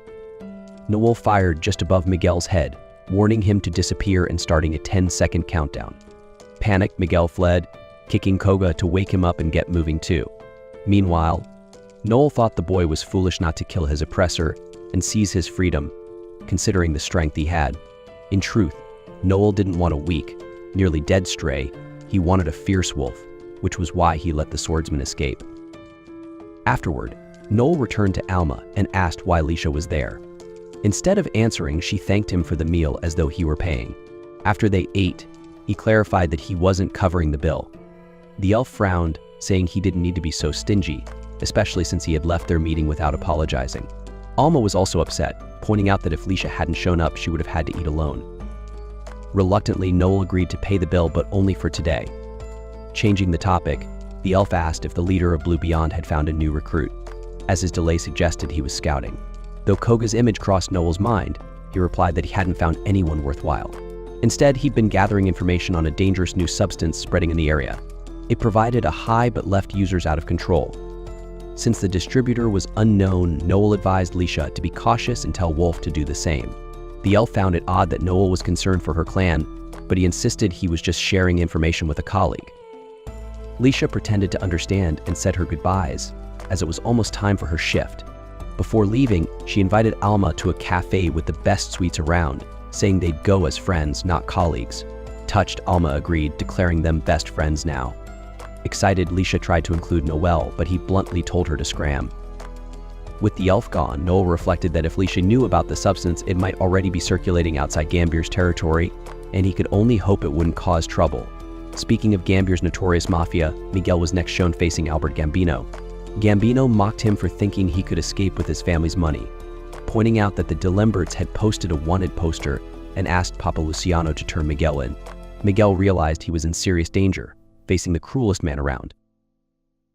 Noel fired just above Miguel's head, warning him to disappear and starting a 10-second countdown. Panicked, Miguel fled, kicking Koga to wake him up and get moving too. Meanwhile, Noel thought the boy was foolish not to kill his oppressor and seize his freedom, considering the strength he had. In truth, Noel didn't want a weak, nearly dead stray, he wanted a fierce wolf, which was why he let the swordsman escape. Afterward, Noel returned to Alma and asked why Lisha was there. Instead of answering, she thanked him for the meal as though he were paying. After they ate, he clarified that he wasn't covering the bill. The elf frowned, saying he didn't need to be so stingy, especially since he had left their meeting without apologizing. Alma was also upset, pointing out that if Lisha hadn't shown up, she would have had to eat alone. Reluctantly, Noel agreed to pay the bill, but only for today. Changing the topic, the elf asked if the leader of Blue Beyond had found a new recruit. As his delay suggested, he was scouting. Though Koga's image crossed Noel's mind, he replied that he hadn't found anyone worthwhile. Instead, he'd been gathering information on a dangerous new substance spreading in the area. It provided a high but left users out of control. Since the distributor was unknown, Noel advised Lisha to be cautious and tell Wolf to do the same. The elf found it odd that Noel was concerned for her clan, but he insisted he was just sharing information with a colleague. Lisha pretended to understand and said her goodbyes, as it was almost time for her shift. Before leaving, she invited Alma to a cafe with the best sweets around, saying they'd go as friends, not colleagues. Touched, Alma agreed, declaring them best friends now. Excited, Lisha tried to include Noel, but he bluntly told her to scram. With the elf gone, Noel reflected that if Lisha knew about the substance, it might already be circulating outside Gambir's territory, and he could only hope it wouldn't cause trouble. Speaking of Gambir's notorious mafia, Miguel was next shown facing Albert Gambino. Gambino mocked him for thinking he could escape with his family's money, pointing out that the D'Lemberts had posted a wanted poster and asked Papa Luciano to turn Miguel in. Miguel realized he was in serious danger, facing the cruelest man around.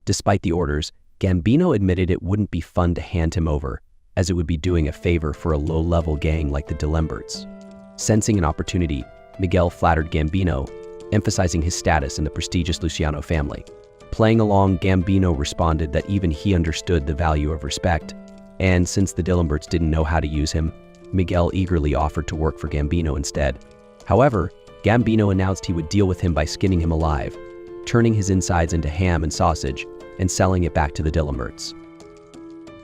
Despite the orders, Gambino admitted it wouldn't be fun to hand him over, as it would be doing a favor for a low-level gang like the D'Lemberts. Sensing an opportunity, Miguel flattered Gambino, emphasizing his status in the prestigious Luciano family. Playing along, Gambino responded that even he understood the value of respect, and since the D'Lemberts didn't know how to use him, Miguel eagerly offered to work for Gambino instead. However, Gambino announced he would deal with him by skinning him alive, turning his insides into ham and sausage, and selling it back to the D'Lemberts.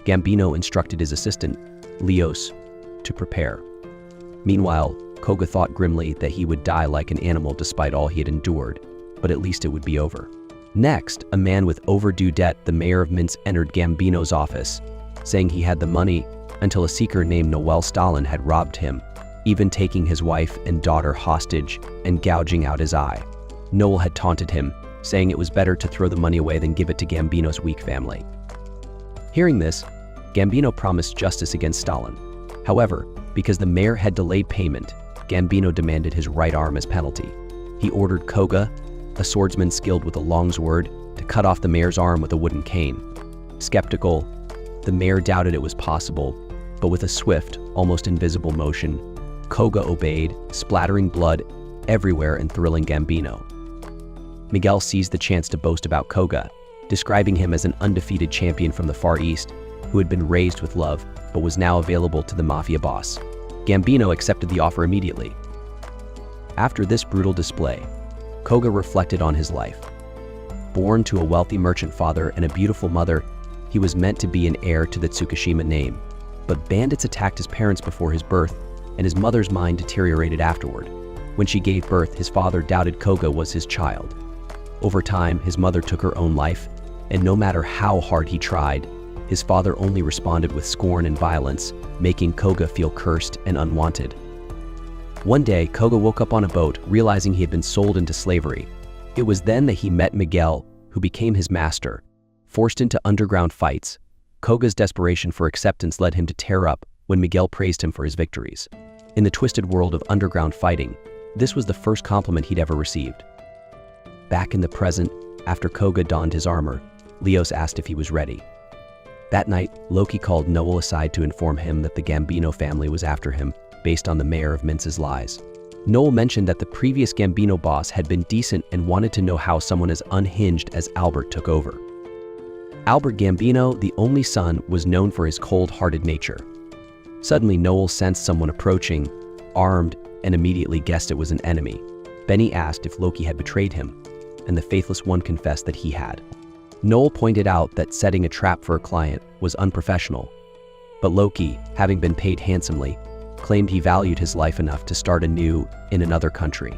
Gambino instructed his assistant, Leos, to prepare. Meanwhile, Koga thought grimly that he would die like an animal despite all he had endured, but at least it would be over. Next, a man with overdue debt, the mayor of Minsk, entered Gambino's office, saying he had the money until a seeker named Noel Stalin had robbed him, even taking his wife and daughter hostage and gouging out his eye. Noel had taunted him, saying it was better to throw the money away than give it to Gambino's weak family. Hearing this, Gambino promised justice against Stalin. However, because the mayor had delayed payment, Gambino demanded his right arm as penalty. He ordered Koga, a swordsman skilled with a long sword, to cut off the mayor's arm with a wooden cane. Skeptical, the mayor doubted it was possible, but with a swift, almost invisible motion, Koga obeyed, splattering blood everywhere and thrilling Gambino. Miguel seized the chance to boast about Koga, describing him as an undefeated champion from the Far East who had been raised with love but was now available to the mafia boss. Gambino accepted the offer immediately. After this brutal display, Koga reflected on his life. Born to a wealthy merchant father and a beautiful mother, he was meant to be an heir to the Tsukushima name, but bandits attacked his parents before his birth, and his mother's mind deteriorated afterward. When she gave birth, his father doubted Koga was his child. Over time, his mother took her own life, and no matter how hard he tried, his father only responded with scorn and violence, making Koga feel cursed and unwanted. One day, Koga woke up on a boat, realizing he had been sold into slavery. It was then that he met Miguel, who became his master. Forced into underground fights, Koga's desperation for acceptance led him to tear up when Miguel praised him for his victories. In the twisted world of underground fighting, this was the first compliment he'd ever received. Back in the present, after Koga donned his armor, Leos asked if he was ready. That night, Loki called Noel aside to inform him that the Gambino family was after him, based on the mayor of Mince's lies. Noel mentioned that the previous Gambino boss had been decent and wanted to know how someone as unhinged as Albert took over. Albert Gambino, the only son, was known for his cold-hearted nature. Suddenly, Noel sensed someone approaching, armed, and immediately guessed it was an enemy. Benny asked if Loki had betrayed him, and the faithless one confessed that he had. Noel pointed out that setting a trap for a client was unprofessional, but Loki, having been paid handsomely, claimed he valued his life enough to start anew in another country.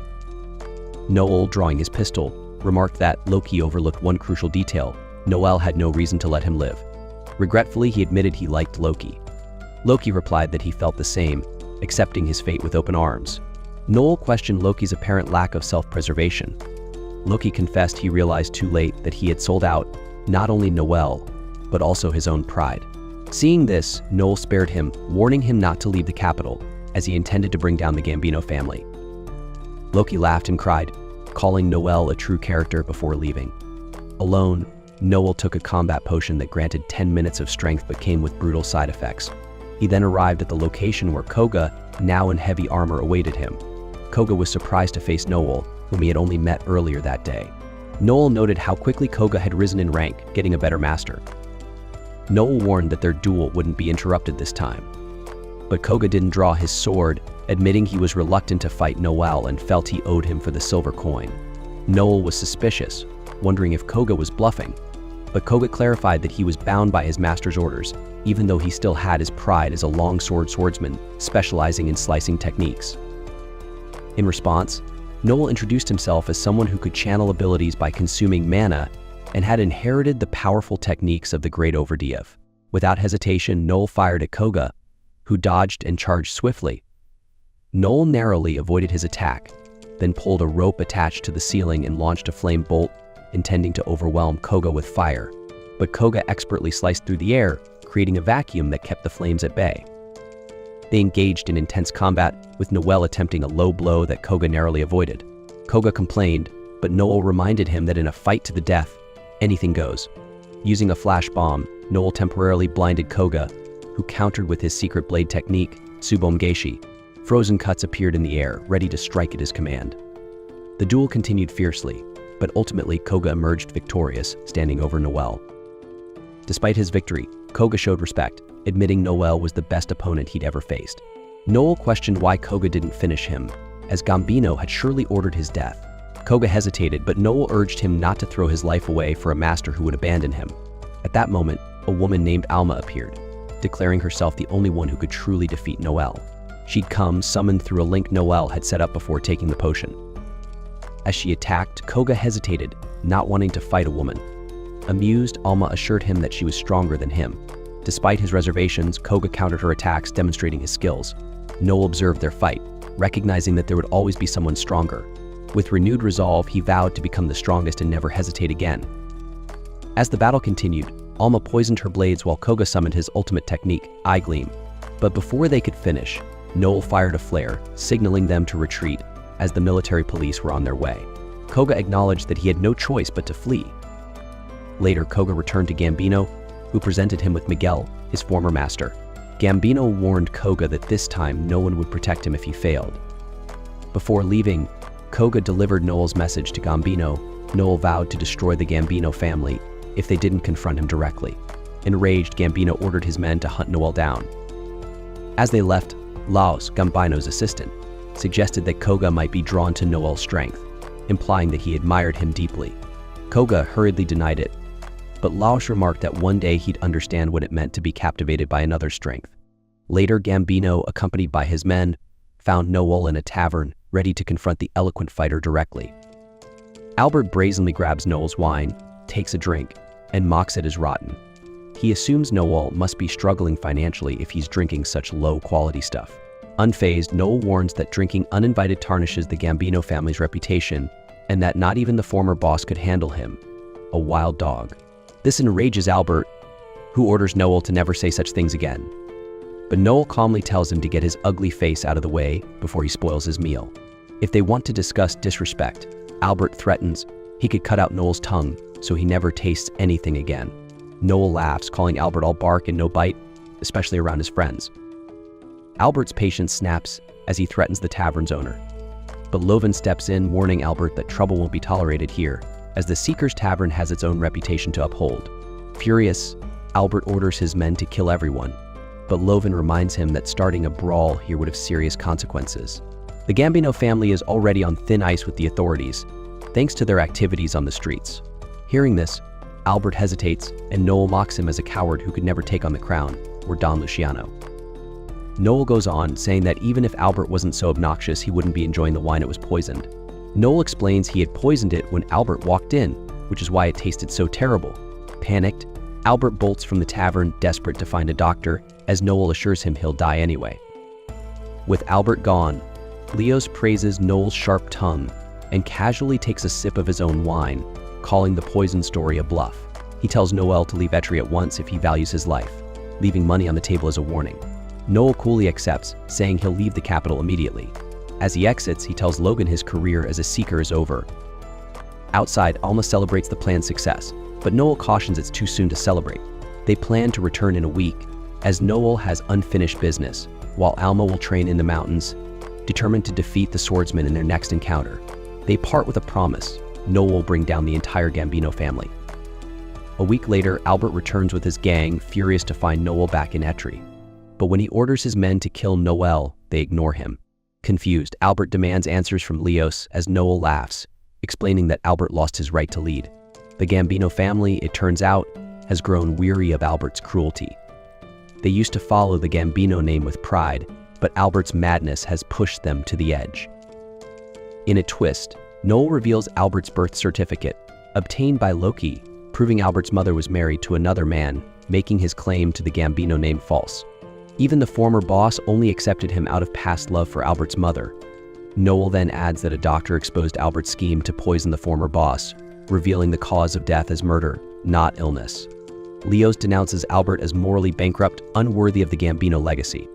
Noel, drawing his pistol, remarked that Loki overlooked one crucial detail: Noel had no reason to let him live. Regretfully, he admitted he liked Loki. Loki replied that he felt the same, accepting his fate with open arms. Noel questioned Loki's apparent lack of self-preservation. Loki confessed he realized too late that he had sold out not only Noel, but also his own pride. Seeing this, Noel spared him, warning him not to leave the capital, as he intended to bring down the Gambino family. Loki laughed and cried, calling Noel a true character before leaving. Alone, Noel took a combat potion that granted 10 minutes of strength but came with brutal side effects. He then arrived at the location where Koga, now in heavy armor, awaited him. Koga was surprised to face Noel, whom he had only met earlier that day. Noel noted how quickly Koga had risen in rank, getting a better master. Noel warned that their duel wouldn't be interrupted this time. But Koga didn't draw his sword, admitting he was reluctant to fight Noel and felt he owed him for the silver coin. Noel was suspicious, wondering if Koga was bluffing. But Koga clarified that he was bound by his master's orders, even though he still had his pride as a longsword swordsman specializing in slicing techniques. In response, Noel introduced himself as someone who could channel abilities by consuming mana and had inherited the powerful techniques of the great Overdiev. Without hesitation, Noel fired at Koga, who dodged and charged swiftly. Noel narrowly avoided his attack, then pulled a rope attached to the ceiling and launched a flame bolt, intending to overwhelm Koga with fire. But Koga expertly sliced through the air, creating a vacuum that kept the flames at bay. They engaged in intense combat, with Noel attempting a low blow that Koga narrowly avoided. Koga complained, but Noel reminded him that in a fight to the death, anything goes. Using a flash bomb, Noel temporarily blinded Koga, who countered with his secret blade technique, Tsubomgeshi. Frozen cuts appeared in the air, ready to strike at his command. The duel continued fiercely, but ultimately Koga emerged victorious, standing over Noel. Despite his victory, Koga showed respect, admitting Noel was the best opponent he'd ever faced. Noel questioned why Koga didn't finish him, as Gambino had surely ordered his death. Koga hesitated, but Noel urged him not to throw his life away for a master who would abandon him. At that moment, a woman named Alma appeared, declaring herself the only one who could truly defeat Noel. She'd come summoned through a link Noel had set up before taking the potion. As she attacked, Koga hesitated, not wanting to fight a woman. Amused, Alma assured him that she was stronger than him. Despite his reservations, Koga countered her attacks, demonstrating his skills. Noel observed their fight, recognizing that there would always be someone stronger. With renewed resolve, he vowed to become the strongest and never hesitate again. As the battle continued, Alma poisoned her blades while Koga summoned his ultimate technique, Eye Gleam. But before they could finish, Noel fired a flare, signaling them to retreat, as the military police were on their way. Koga acknowledged that he had no choice but to flee. Later, Koga returned to Gambino, who presented him with Miguel, his former master. Gambino warned Koga that this time no one would protect him if he failed. Before leaving, Koga delivered Noel's message to Gambino. Noel vowed to destroy the Gambino family if they didn't confront him directly. Enraged, Gambino ordered his men to hunt Noel down. As they left, Laos, Gambino's assistant, suggested that Koga might be drawn to Noel's strength, implying that he admired him deeply. Koga hurriedly denied it, but Laos remarked that one day he'd understand what it meant to be captivated by another's strength. Later, Gambino, accompanied by his men, found Noel in a tavern, ready to confront the eloquent fighter directly. Albert brazenly grabs Noel's wine, takes a drink, and mocks it as rotten. He assumes Noel must be struggling financially if he's drinking such low-quality stuff. Unfazed, Noel warns that drinking uninvited tarnishes the Gambino family's reputation and that not even the former boss could handle him, a wild dog. This enrages Albert, who orders Noel to never say such things again. But Noel calmly tells him to get his ugly face out of the way before he spoils his meal. If they want to discuss disrespect, Albert threatens he could cut out Noel's tongue so he never tastes anything again. Noel laughs, calling Albert all bark and no bite, especially around his friends. Albert's patience snaps as he threatens the tavern's owner. But Loven steps in, warning Albert that trouble won't be tolerated here, as the Seeker's Tavern has its own reputation to uphold. Furious, Albert orders his men to kill everyone, but Loven reminds him that starting a brawl here would have serious consequences. The Gambino family is already on thin ice with the authorities, thanks to their activities on the streets. Hearing this, Albert hesitates, and Noel mocks him as a coward who could never take on the crown, or Don Luciano. Noel goes on, saying that even if Albert wasn't so obnoxious, he wouldn't be enjoying the wine it was poisoned. Noel explains he had poisoned it when Albert walked in, which is why it tasted so terrible. Panicked, Albert bolts from the tavern, desperate to find a doctor, as Noel assures him he'll die anyway. With Albert gone, Leos praises Noel's sharp tongue and casually takes a sip of his own wine, calling the poison story a bluff. He tells Noel to leave Etri at once if he values his life, leaving money on the table as a warning. Noel coolly accepts, saying he'll leave the capital immediately. As he exits, he tells Logan his career as a seeker is over. Outside, Alma celebrates the plan's success, but Noel cautions it's too soon to celebrate. They plan to return in a week, as Noel has unfinished business, while Alma will train in the mountains, determined to defeat the swordsman in their next encounter. They part with a promise: Noel will bring down the entire Gambino family. A week later, Albert returns with his gang, furious to find Noel back in Etri. But when he orders his men to kill Noel, they ignore him. Confused, Albert demands answers from Leos as Noel laughs, explaining that Albert lost his right to lead. The Gambino family, it turns out, has grown weary of Albert's cruelty. They used to follow the Gambino name with pride, but Albert's madness has pushed them to the edge. In a twist, Noel reveals Albert's birth certificate, obtained by Loki, proving Albert's mother was married to another man, making his claim to the Gambino name false. Even the former boss only accepted him out of past love for Albert's mother. Noel then adds that a doctor exposed Albert's scheme to poison the former boss, revealing the cause of death as murder, not illness. Leos denounces Albert as morally bankrupt, unworthy of the Gambino legacy.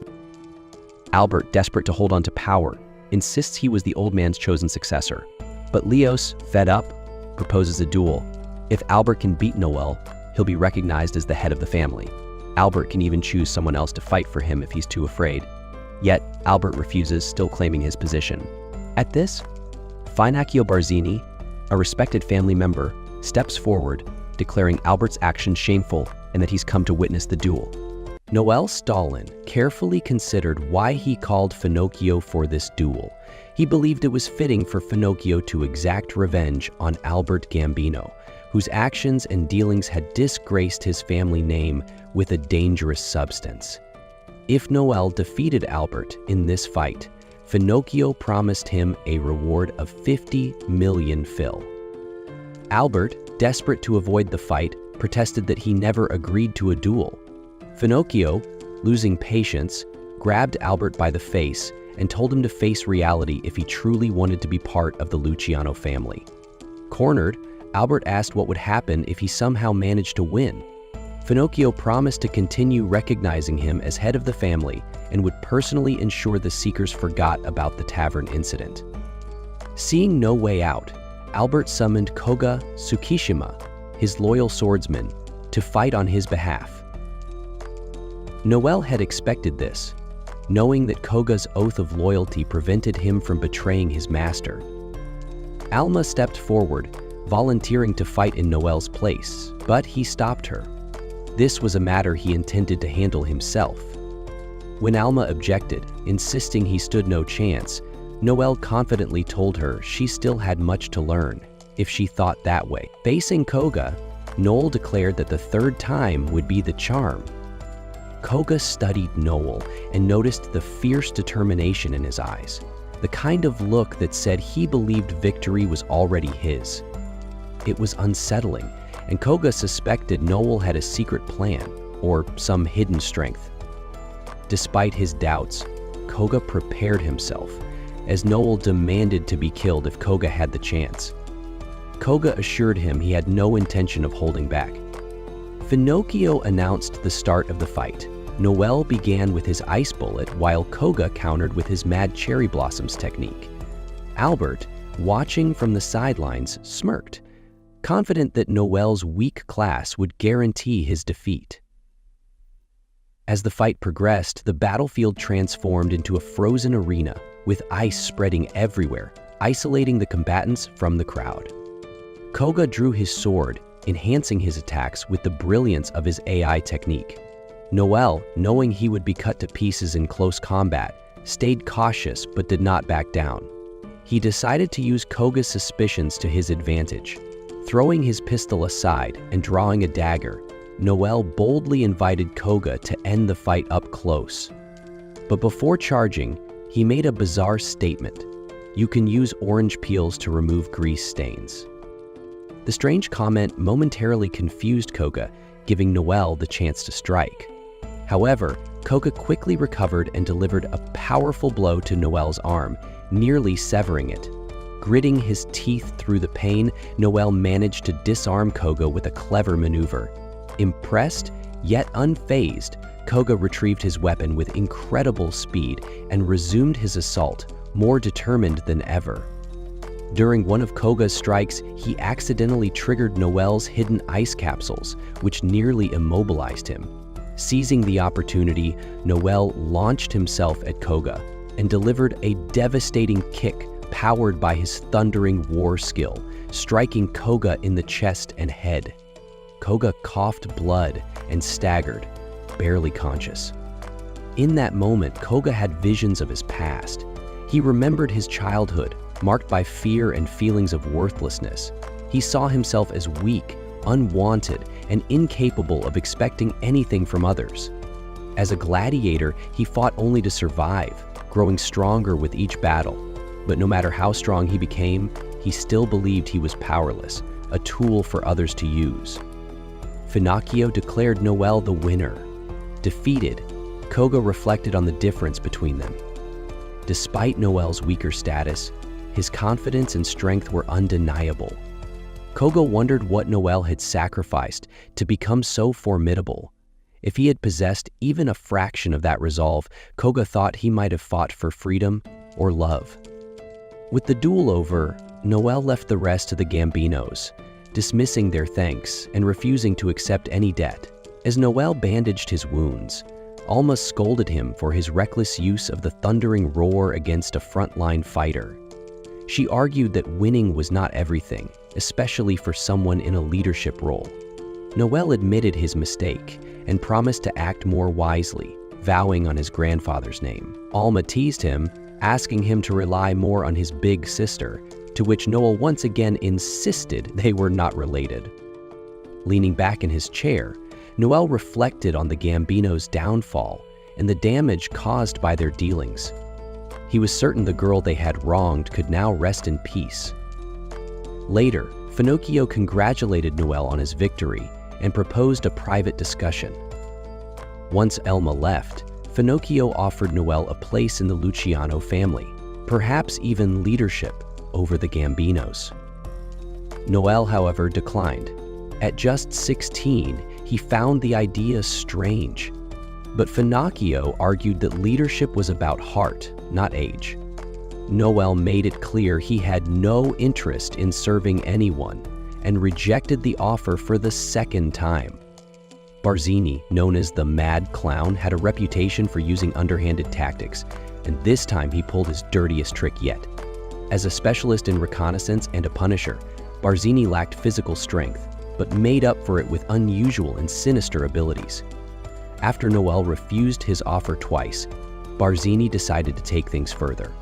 Albert, desperate to hold on to power, insists he was the old man's chosen successor. But Leos, fed up, proposes a duel. If Albert can beat Noel, he'll be recognized as the head of the family. Albert can even choose someone else to fight for him if he's too afraid. Yet, Albert refuses, still claiming his position. At this, Saikyou Barzini, a respected family member, steps forward, declaring Albert's actions shameful and that he's come to witness the duel. Noel Stalin carefully considered why he called Finocchio for this duel. He believed it was fitting for Finocchio to exact revenge on Albert Gambino, whose actions and dealings had disgraced his family name with a dangerous substance. If Noel defeated Albert in this fight, Finocchio promised him a reward of 50 million fil. Albert, desperate to avoid the fight, protested that he never agreed to a duel. Finocchio, losing patience, grabbed Albert by the face and told him to face reality if he truly wanted to be part of the Luciano family. Cornered, Albert asked what would happen if he somehow managed to win. Finocchio promised to continue recognizing him as head of the family and would personally ensure the Seekers forgot about the tavern incident. Seeing no way out, Albert summoned Koga Tsukishima, his loyal swordsman, to fight on his behalf. Noel had expected this, knowing that Koga's oath of loyalty prevented him from betraying his master. Alma stepped forward, volunteering to fight in Noel's place, but he stopped her. This was a matter he intended to handle himself. When Alma objected, insisting he stood no chance, Noel confidently told her she still had much to learn, if she thought that way. Facing Koga, Noel declared that the third time would be the charm. Koga studied Noel and noticed the fierce determination in his eyes, the kind of look that said he believed victory was already his. It was unsettling, and Koga suspected Noel had a secret plan, or some hidden strength. Despite his doubts, Koga prepared himself, as Noel demanded to be killed if Koga had the chance. Koga assured him he had no intention of holding back. Pinocchio announced the start of the fight. Noel began with his ice bullet while Koga countered with his mad cherry blossoms technique. Albert, watching from the sidelines, smirked, confident that Noel's weak class would guarantee his defeat. As the fight progressed, the battlefield transformed into a frozen arena with ice spreading everywhere, isolating the combatants from the crowd. Koga drew his sword, enhancing his attacks with the brilliance of his AI technique. Noel, knowing he would be cut to pieces in close combat, stayed cautious but did not back down. He decided to use Koga's suspicions to his advantage. Throwing his pistol aside and drawing a dagger, Noel boldly invited Koga to end the fight up close. But before charging, he made a bizarre statement. "You can use orange peels to remove grease stains." The strange comment momentarily confused Koga, giving Noel the chance to strike. However, Koga quickly recovered and delivered a powerful blow to Noel's arm, nearly severing it. Gritting his teeth through the pain, Noel managed to disarm Koga with a clever maneuver. Impressed, yet unfazed, Koga retrieved his weapon with incredible speed and resumed his assault, more determined than ever. During one of Koga's strikes, he accidentally triggered Noel's hidden ice capsules, which nearly immobilized him. Seizing the opportunity, Noel launched himself at Koga and delivered a devastating kick powered by his thundering war skill, striking Koga in the chest and head. Koga coughed blood and staggered, barely conscious. In that moment, Koga had visions of his past. He remembered his childhood, marked by fear and feelings of worthlessness. He saw himself as weak, unwanted, and incapable of expecting anything from others. As a gladiator, he fought only to survive, growing stronger with each battle. But no matter how strong he became, he still believed he was powerless, a tool for others to use. Pinocchio declared Noel the winner. Defeated, Koga reflected on the difference between them. Despite Noel's weaker status, his confidence and strength were undeniable. Koga wondered what Noel had sacrificed to become so formidable. If he had possessed even a fraction of that resolve, Koga thought he might have fought for freedom or love. With the duel over, Noel left the rest to the Gambinos, dismissing their thanks and refusing to accept any debt. As Noel bandaged his wounds, Alma scolded him for his reckless use of the thundering roar against a frontline fighter. She argued that winning was not everything, especially for someone in a leadership role. Noel admitted his mistake and promised to act more wisely, vowing on his grandfather's name. Alma teased him, asking him to rely more on his big sister, to which Noel once again insisted they were not related. Leaning back in his chair, Noel reflected on the Gambino's downfall and the damage caused by their dealings. He was certain the girl they had wronged could now rest in peace. Later, Pinocchio congratulated Noel on his victory and proposed a private discussion. Once Elma left, Pinocchio offered Noel a place in the Luciano family, perhaps even leadership over the Gambinos. Noel, however, declined. At just 16, he found the idea strange. But Pinocchio argued that leadership was about heart, not age. Noel made it clear he had no interest in serving anyone and rejected the offer for the second time. Barzini, known as the Mad Clown, had a reputation for using underhanded tactics, and this time he pulled his dirtiest trick yet. As a specialist in reconnaissance and a punisher, Barzini lacked physical strength, but made up for it with unusual and sinister abilities. After Noel refused his offer twice, Barzini decided to take things further.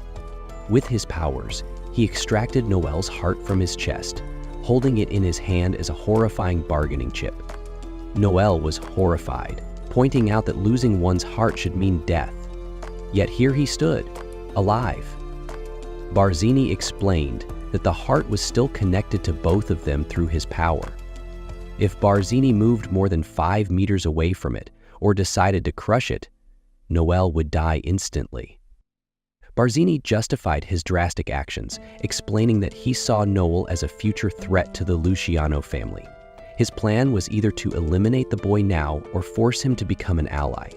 With his powers, he extracted Noel's heart from his chest, holding it in his hand as a horrifying bargaining chip. Noel was horrified, pointing out that losing one's heart should mean death. Yet here he stood, alive. Barzini explained that the heart was still connected to both of them through his power. If Barzini moved more than 5 meters away from it or decided to crush it, Noel would die instantly. Barzini justified his drastic actions, explaining that he saw Noel as a future threat to the Luciano family. His plan was either to eliminate the boy now or force him to become an ally.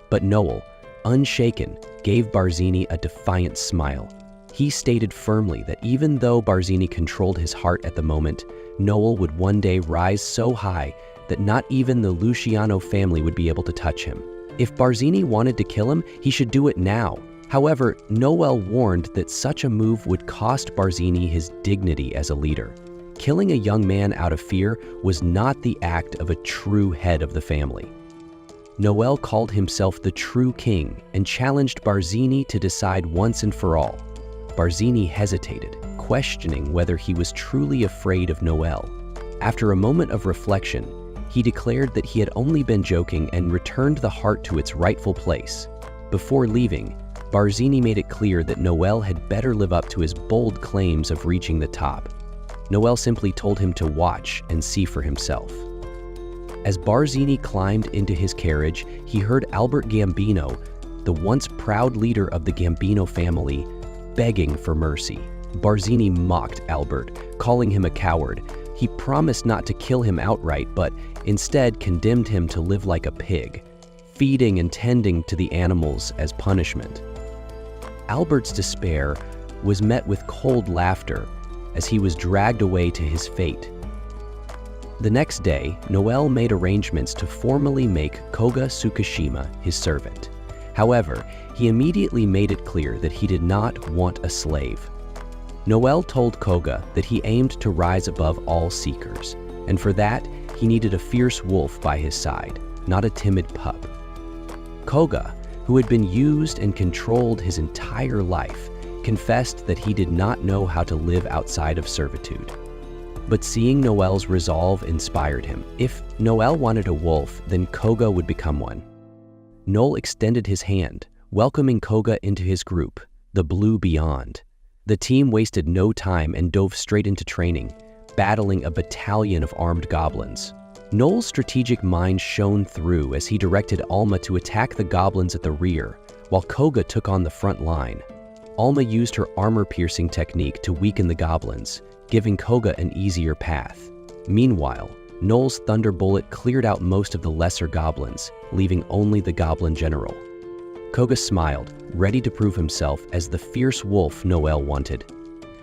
But Noel, unshaken, gave Barzini a defiant smile. He stated firmly that even though Barzini controlled his heart at the moment, Noel would one day rise so high that not even the Luciano family would be able to touch him. If Barzini wanted to kill him, he should do it now. However, Noel warned that such a move would cost Barzini his dignity as a leader. Killing a young man out of fear was not the act of a true head of the family. Noel called himself the true king and challenged Barzini to decide once and for all. Barzini hesitated, questioning whether he was truly afraid of Noel. After a moment of reflection, he declared that he had only been joking and returned the heart to its rightful place. Before leaving, Barzini made it clear that Noel had better live up to his bold claims of reaching the top. Noel simply told him to watch and see for himself. As Barzini climbed into his carriage, he heard Albert Gambino, the once proud leader of the Gambino family, begging for mercy. Barzini mocked Albert, calling him a coward. He promised not to kill him outright, but instead condemned him to live like a pig, feeding and tending to the animals as punishment. Albert's despair was met with cold laughter as he was dragged away to his fate. The next day, Noel made arrangements to formally make Koga Tsukishima his servant. However, he immediately made it clear that he did not want a slave. Noel told Koga that he aimed to rise above all seekers, and for that, he needed a fierce wolf by his side, not a timid pup. Koga, who had been used and controlled his entire life, confessed that he did not know how to live outside of servitude. But seeing Noel's resolve inspired him. If Noel wanted a wolf, then Koga would become one. Noel extended his hand, welcoming Koga into his group, the Blue Beyond. The team wasted no time and dove straight into training, battling a battalion of armed goblins. Noel's strategic mind shone through as he directed Alma to attack the goblins at the rear, while Koga took on the front line. Alma used her armor-piercing technique to weaken the goblins, giving Koga an easier path. Meanwhile, Noel's thunderbolt cleared out most of the lesser goblins, leaving only the goblin general. Koga smiled, ready to prove himself as the fierce wolf Noel wanted.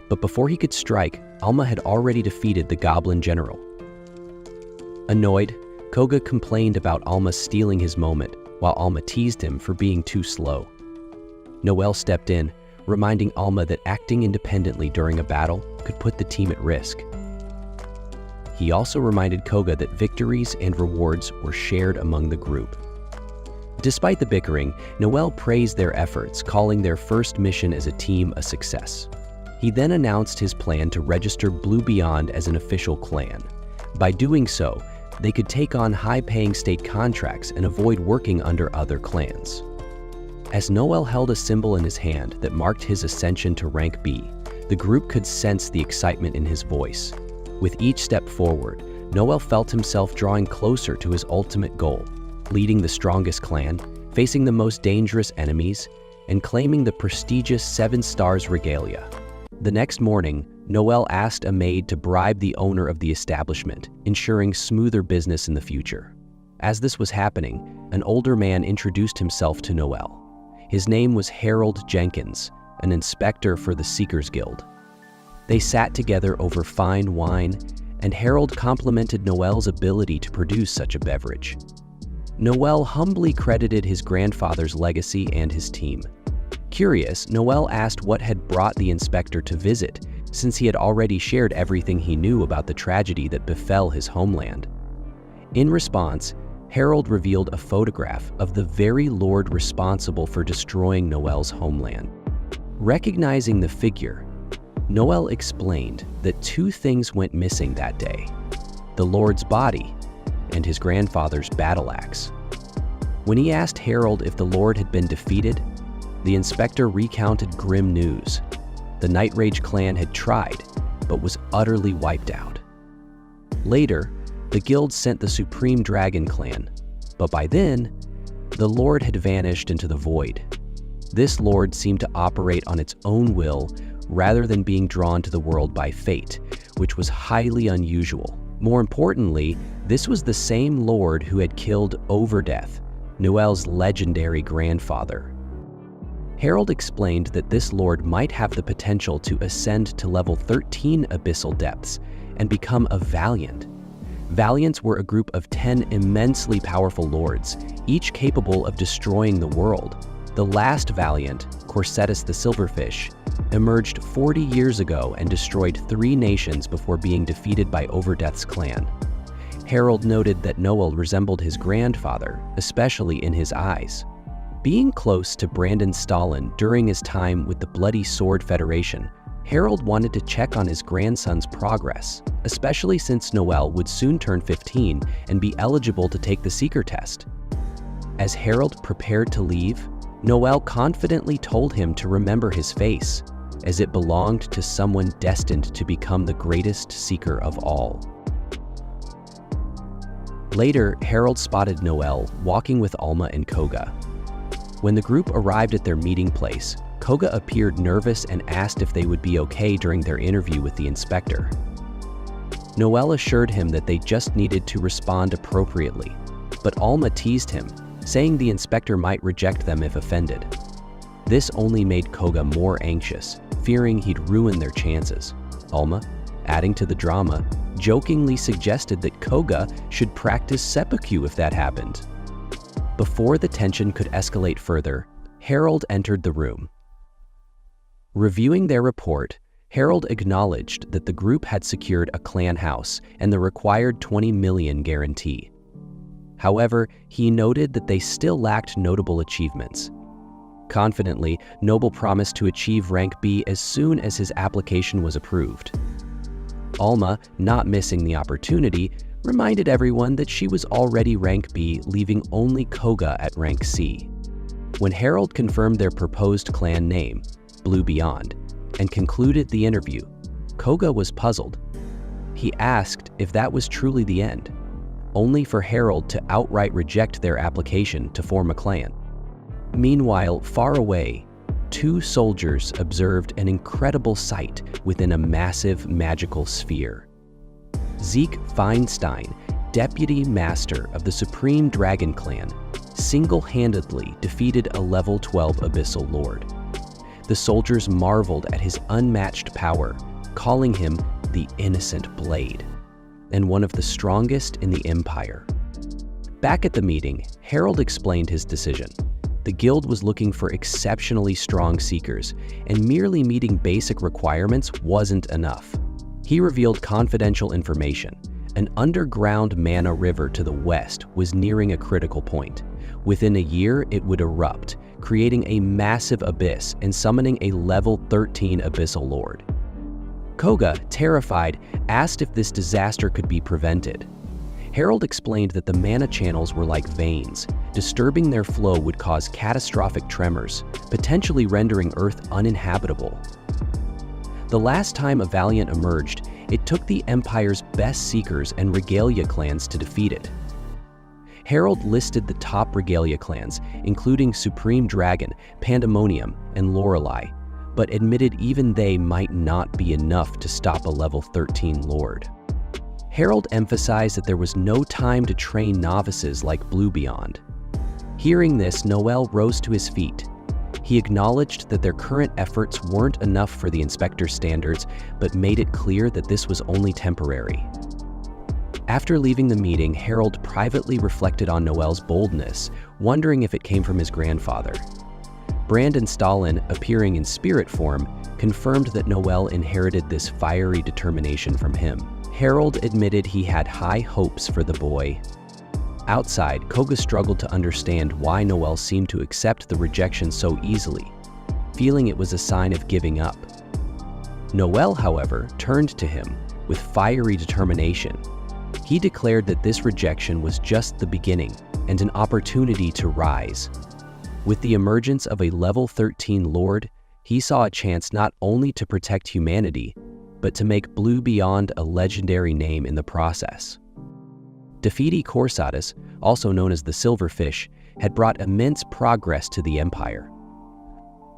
But before he could strike, Alma had already defeated the goblin general. Annoyed, Koga complained about Alma stealing his moment, while Alma teased him for being too slow. Noel stepped in, reminding Alma that acting independently during a battle could put the team at risk. He also reminded Koga that victories and rewards were shared among the group. Despite the bickering, Noel praised their efforts, calling their first mission as a team a success. He then announced his plan to register Blue Beyond as an official clan. By doing so, they could take on high-paying state contracts and avoid working under other clans. As Noel held a symbol in his hand that marked his ascension to rank B, the group could sense the excitement in his voice. With each step forward, Noel felt himself drawing closer to his ultimate goal, leading the strongest clan, facing the most dangerous enemies, and claiming the prestigious 7 Stars regalia. The next morning, Noel asked a maid to bribe the owner of the establishment, ensuring smoother business in the future. As this was happening, an older man introduced himself to Noel. His name was Harold Jenkins, an inspector for the Seekers Guild. They sat together over fine wine, and Harold complimented Noel's ability to produce such a beverage. Noel humbly credited his grandfather's legacy and his team. Curious, Noel asked what had brought the inspector to visit, since he had already shared everything he knew about the tragedy that befell his homeland. In response, Harold revealed a photograph of the very lord responsible for destroying Noel's homeland. Recognizing the figure, Noel explained that 2 things went missing that day: the lord's body and his grandfather's battle axe. When he asked Harold if the lord had been defeated, the inspector recounted grim news. The Night Rage clan had tried, but was utterly wiped out. Later, the guild sent the Supreme Dragon clan, but by then, the lord had vanished into the void. This lord seemed to operate on its own will rather than being drawn to the world by fate, which was highly unusual. More importantly, this was the same lord who had killed Overdeath, Noel's legendary grandfather. Harold explained that this lord might have the potential to ascend to level 13 abyssal depths and become a Valiant. Valiants were a group of 10 immensely powerful lords, each capable of destroying the world. The last Valiant, Corsetus the Silverfish, emerged 40 years ago and destroyed 3 nations before being defeated by Overdeath's clan. Harold noted that Noel resembled his grandfather, especially in his eyes. Being close to Brandon Stalin during his time with the Bloody Sword Federation, Harold wanted to check on his grandson's progress, especially since Noel would soon turn 15 and be eligible to take the Seeker test. As Harold prepared to leave, Noel confidently told him to remember his face, as it belonged to someone destined to become the greatest Seeker of all. Later, Harold spotted Noel walking with Alma and Koga. When the group arrived at their meeting place, Koga appeared nervous and asked if they would be okay during their interview with the inspector. Noel assured him that they just needed to respond appropriately, but Alma teased him, saying the inspector might reject them if offended. This only made Koga more anxious, fearing he'd ruin their chances. Alma, adding to the drama, jokingly suggested that Koga should practice seppuku if that happened. Before the tension could escalate further, Harold entered the room. Reviewing their report, Harold acknowledged that the group had secured a clan house and the required 20 million guarantee. However, he noted that they still lacked notable achievements. Confidently, Noble promised to achieve rank B as soon as his application was approved. Alma, not missing the opportunity, reminded everyone that she was already rank B, leaving only Koga at rank C. When Harold confirmed their proposed clan name, Blue Beyond, and concluded the interview, Koga was puzzled. He asked if that was truly the end, only for Harold to outright reject their application to form a clan. Meanwhile, far away, 2 soldiers observed an incredible sight within a massive magical sphere. Zeke Feinstein, deputy master of the Supreme Dragon Clan, single-handedly defeated a level 12 abyssal lord. The soldiers marveled at his unmatched power, calling him the Innocent Blade, and one of the strongest in the Empire. Back at the meeting, Harold explained his decision. The guild was looking for exceptionally strong seekers, and merely meeting basic requirements wasn't enough. He revealed confidential information. An underground mana river to the west was nearing a critical point. Within a year, it would erupt, creating a massive abyss and summoning a level 13 abyssal lord. Koga, terrified, asked if this disaster could be prevented. Harold explained that the mana channels were like veins. Disturbing their flow would cause catastrophic tremors, potentially rendering Earth uninhabitable. The last time a Valiant emerged, it took the Empire's best Seekers and Regalia clans to defeat it. Harold listed the top Regalia clans, including Supreme Dragon, Pandemonium, and Lorelei, but admitted even they might not be enough to stop a level 13 lord. Harold emphasized that there was no time to train novices like Blue Beyond. Hearing this, Noel rose to his feet. He acknowledged that their current efforts weren't enough for the inspector's standards, but made it clear that this was only temporary. After leaving the meeting, Harold privately reflected on Noel's boldness, wondering if it came from his grandfather. Brandon Stalin, appearing in spirit form, confirmed that Noel inherited this fiery determination from him. Harold admitted he had high hopes for the boy. Outside, Koga struggled to understand why Noel seemed to accept the rejection so easily, feeling it was a sign of giving up. Noel, however, turned to him with fiery determination. He declared that this rejection was just the beginning and an opportunity to rise. With the emergence of a level 13 lord, he saw a chance not only to protect humanity, but to make Blue Beyond a legendary name in the process. Defeating Corsetus, also known as the Silverfish, had brought immense progress to the Empire.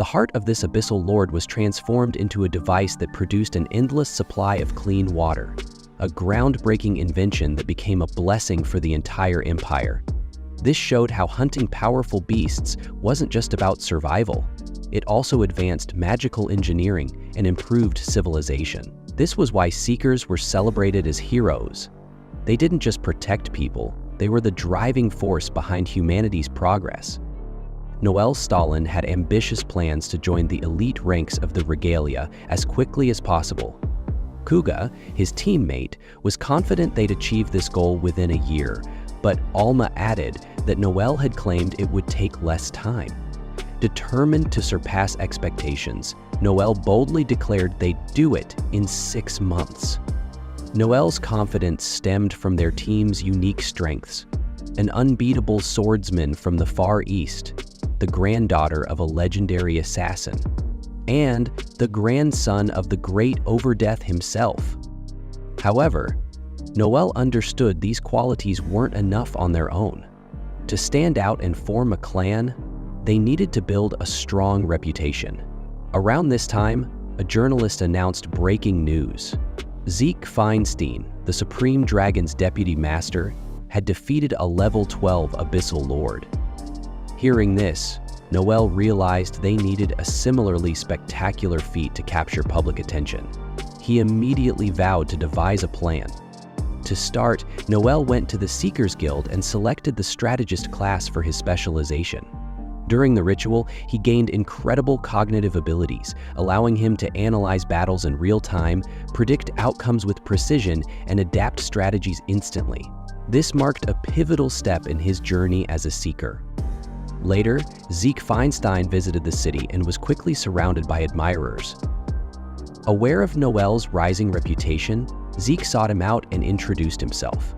The heart of this abyssal lord was transformed into a device that produced an endless supply of clean water, a groundbreaking invention that became a blessing for the entire empire. This showed how hunting powerful beasts wasn't just about survival. It also advanced magical engineering and improved civilization. This was why Seekers were celebrated as heroes. They didn't just protect people, they were the driving force behind humanity's progress. Noel Stalin had ambitious plans to join the elite ranks of the Regalia as quickly as possible. Kuga, his teammate, was confident they'd achieve this goal within a year, but Alma added that Noel had claimed it would take less time. Determined to surpass expectations, Noel boldly declared they'd do it in 6 months. Noel's confidence stemmed from their team's unique strengths: an unbeatable swordsman from the Far East, the granddaughter of a legendary assassin, and the grandson of the great Overdeath himself. However, Noel understood these qualities weren't enough on their own. To stand out and form a clan, they needed to build a strong reputation. Around this time, a journalist announced breaking news. Zeke Feinstein, the Supreme Dragon's deputy master, had defeated a level 12 abyssal lord. Hearing this, Noel realized they needed a similarly spectacular feat to capture public attention. He immediately vowed to devise a plan. To start, Noel went to the Seekers Guild and selected the strategist class for his specialization. During the ritual, he gained incredible cognitive abilities, allowing him to analyze battles in real time, predict outcomes with precision, and adapt strategies instantly. This marked a pivotal step in his journey as a seeker. Later, Zeke Feinstein visited the city and was quickly surrounded by admirers. Aware of Noel's rising reputation, Zeke sought him out and introduced himself.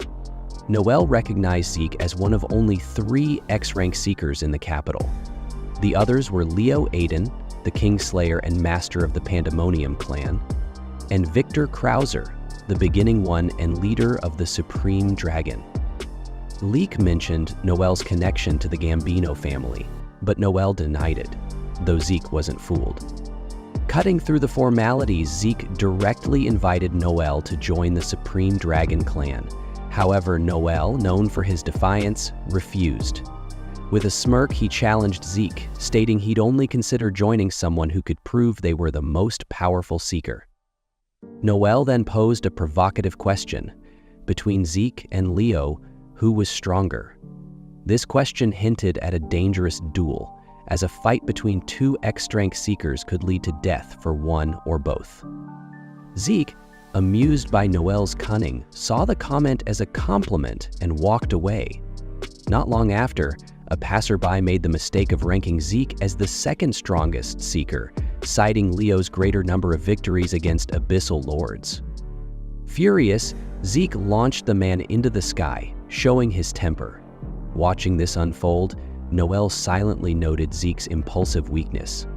Noel recognized Zeke as one of only 3 X-rank Seekers in the capital. The others were Leo Aiden, the Kingslayer and master of the Pandemonium clan, and Victor Krauser, the beginning one and leader of the Supreme Dragon. Leek mentioned Noel's connection to the Gambino family, but Noel denied it, though Zeke wasn't fooled. Cutting through the formalities, Zeke directly invited Noel to join the Supreme Dragon clan. However, Noel, known for his defiance, refused. With a smirk, he challenged Zeke, stating he'd only consider joining someone who could prove they were the most powerful seeker. Noel then posed a provocative question: between Zeke and Leo, who was stronger? This question hinted at a dangerous duel, as a fight between 2 X-rank seekers could lead to death for one or both. Zeke, amused by Noel's cunning, saw the comment as a compliment and walked away. Not long after, a passerby made the mistake of ranking Zeke as the 2nd strongest seeker, citing Leo's greater number of victories against abyssal lords. Furious, Zeke launched the man into the sky, showing his temper. Watching this unfold, Noel silently noted Zeke's impulsive weakness.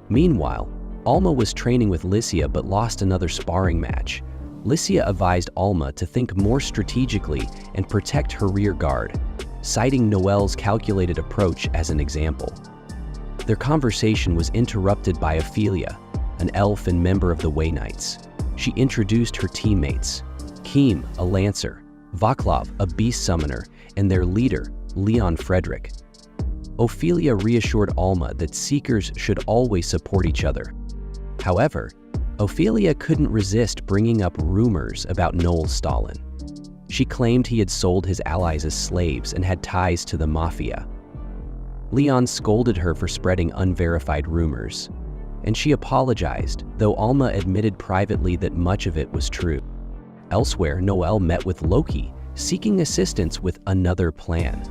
Meanwhile, Alma was training with Lycia but lost another sparring match. Lycia advised Alma to think more strategically and protect her rear guard, citing Noel's calculated approach as an example. Their conversation was interrupted by Ophelia, an elf and member of the Way Knights. She introduced her teammates: Keem, a lancer, Vaclav, a beast summoner, and their leader, Leon Frederick. Ophelia reassured Alma that seekers should always support each other. However, Ophelia couldn't resist bringing up rumors about Noel Stalin. She claimed he had sold his allies as slaves and had ties to the mafia. Leon scolded her for spreading unverified rumors, and she apologized, though Alma admitted privately that much of it was true. Elsewhere, Noel met with Loki, seeking assistance with another plan.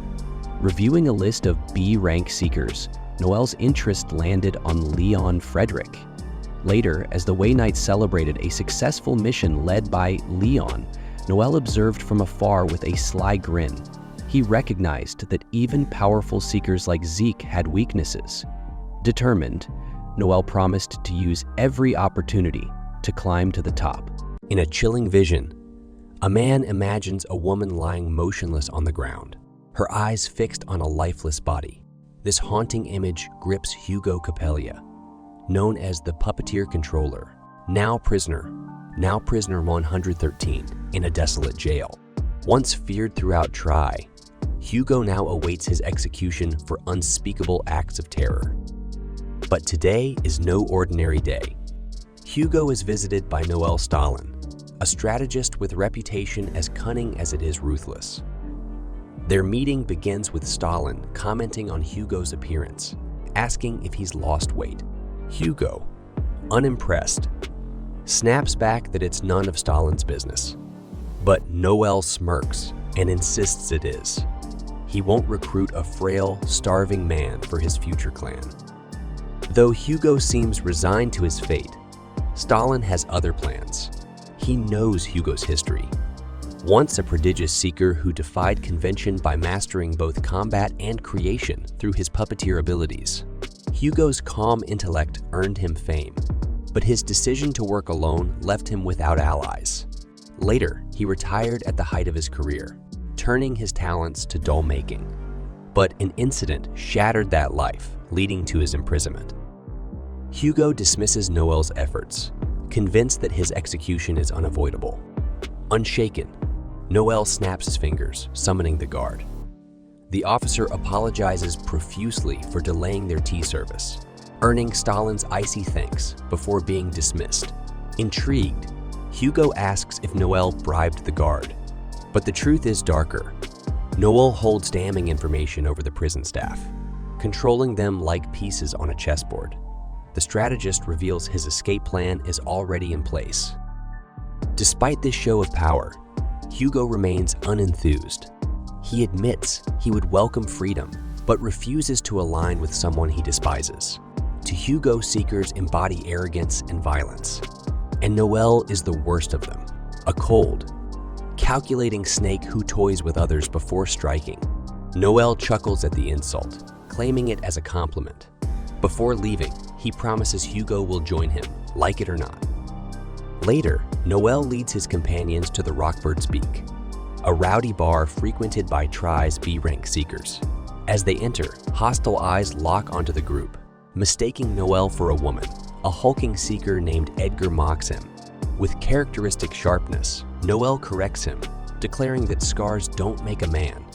Reviewing a list of B-rank seekers, Noel's interest landed on Leon Frederick. Later, as the Way Knights celebrated a successful mission led by Leon, Noel observed from afar with a sly grin. He recognized that even powerful seekers like Zeke had weaknesses. Determined, Noel promised to use every opportunity to climb to the top. In a chilling vision, a man imagines a woman lying motionless on the ground, her eyes fixed on a lifeless body. This haunting image grips Hugo Capella, known as the puppeteer controller, now prisoner 113 in a desolate jail. Once feared throughout Tri, Hugo now awaits his execution for unspeakable acts of terror. But today is no ordinary day. Hugo is visited by Noel Stalin, a strategist with a reputation as cunning as it is ruthless. Their meeting begins with Stalin commenting on Hugo's appearance, asking if he's lost weight. Hugo, unimpressed, snaps back that it's none of Stalin's business. But Noel smirks and insists it is. He won't recruit a frail, starving man for his future clan. Though Hugo seems resigned to his fate, Stalin has other plans. He knows Hugo's history. Once a prodigious seeker who defied convention by mastering both combat and creation through his puppeteer abilities, Hugo's calm intellect earned him fame, but his decision to work alone left him without allies. Later, he retired at the height of his career, turning his talents to doll making. But an incident shattered that life, leading to his imprisonment. Hugo dismisses Noel's efforts, convinced that his execution is unavoidable. Unshaken, Noel snaps his fingers, summoning the guard. The officer apologizes profusely for delaying their tea service, earning Stalin's icy thanks before being dismissed. Intrigued, Hugo asks if Noel bribed the guard. But the truth is darker. Noel holds damning information over the prison staff, controlling them like pieces on a chessboard. The strategist reveals his escape plan is already in place. Despite this show of power, Hugo remains unenthused. He admits he would welcome freedom, but refuses to align with someone he despises. To Hugo, seekers embody arrogance and violence, and Noel is the worst of them, a cold, calculating snake who toys with others before striking. Noel chuckles at the insult, claiming it as a compliment. Before leaving, he promises Hugo will join him, like it or not. Later, Noel leads his companions to the Rockbird's Beak, a rowdy bar frequented by Tri's B-rank seekers. As they enter, hostile eyes lock onto the group. Mistaking Noel for a woman, a hulking seeker named Edgar mocks him. With characteristic sharpness, Noel corrects him, declaring that scars don't make a man,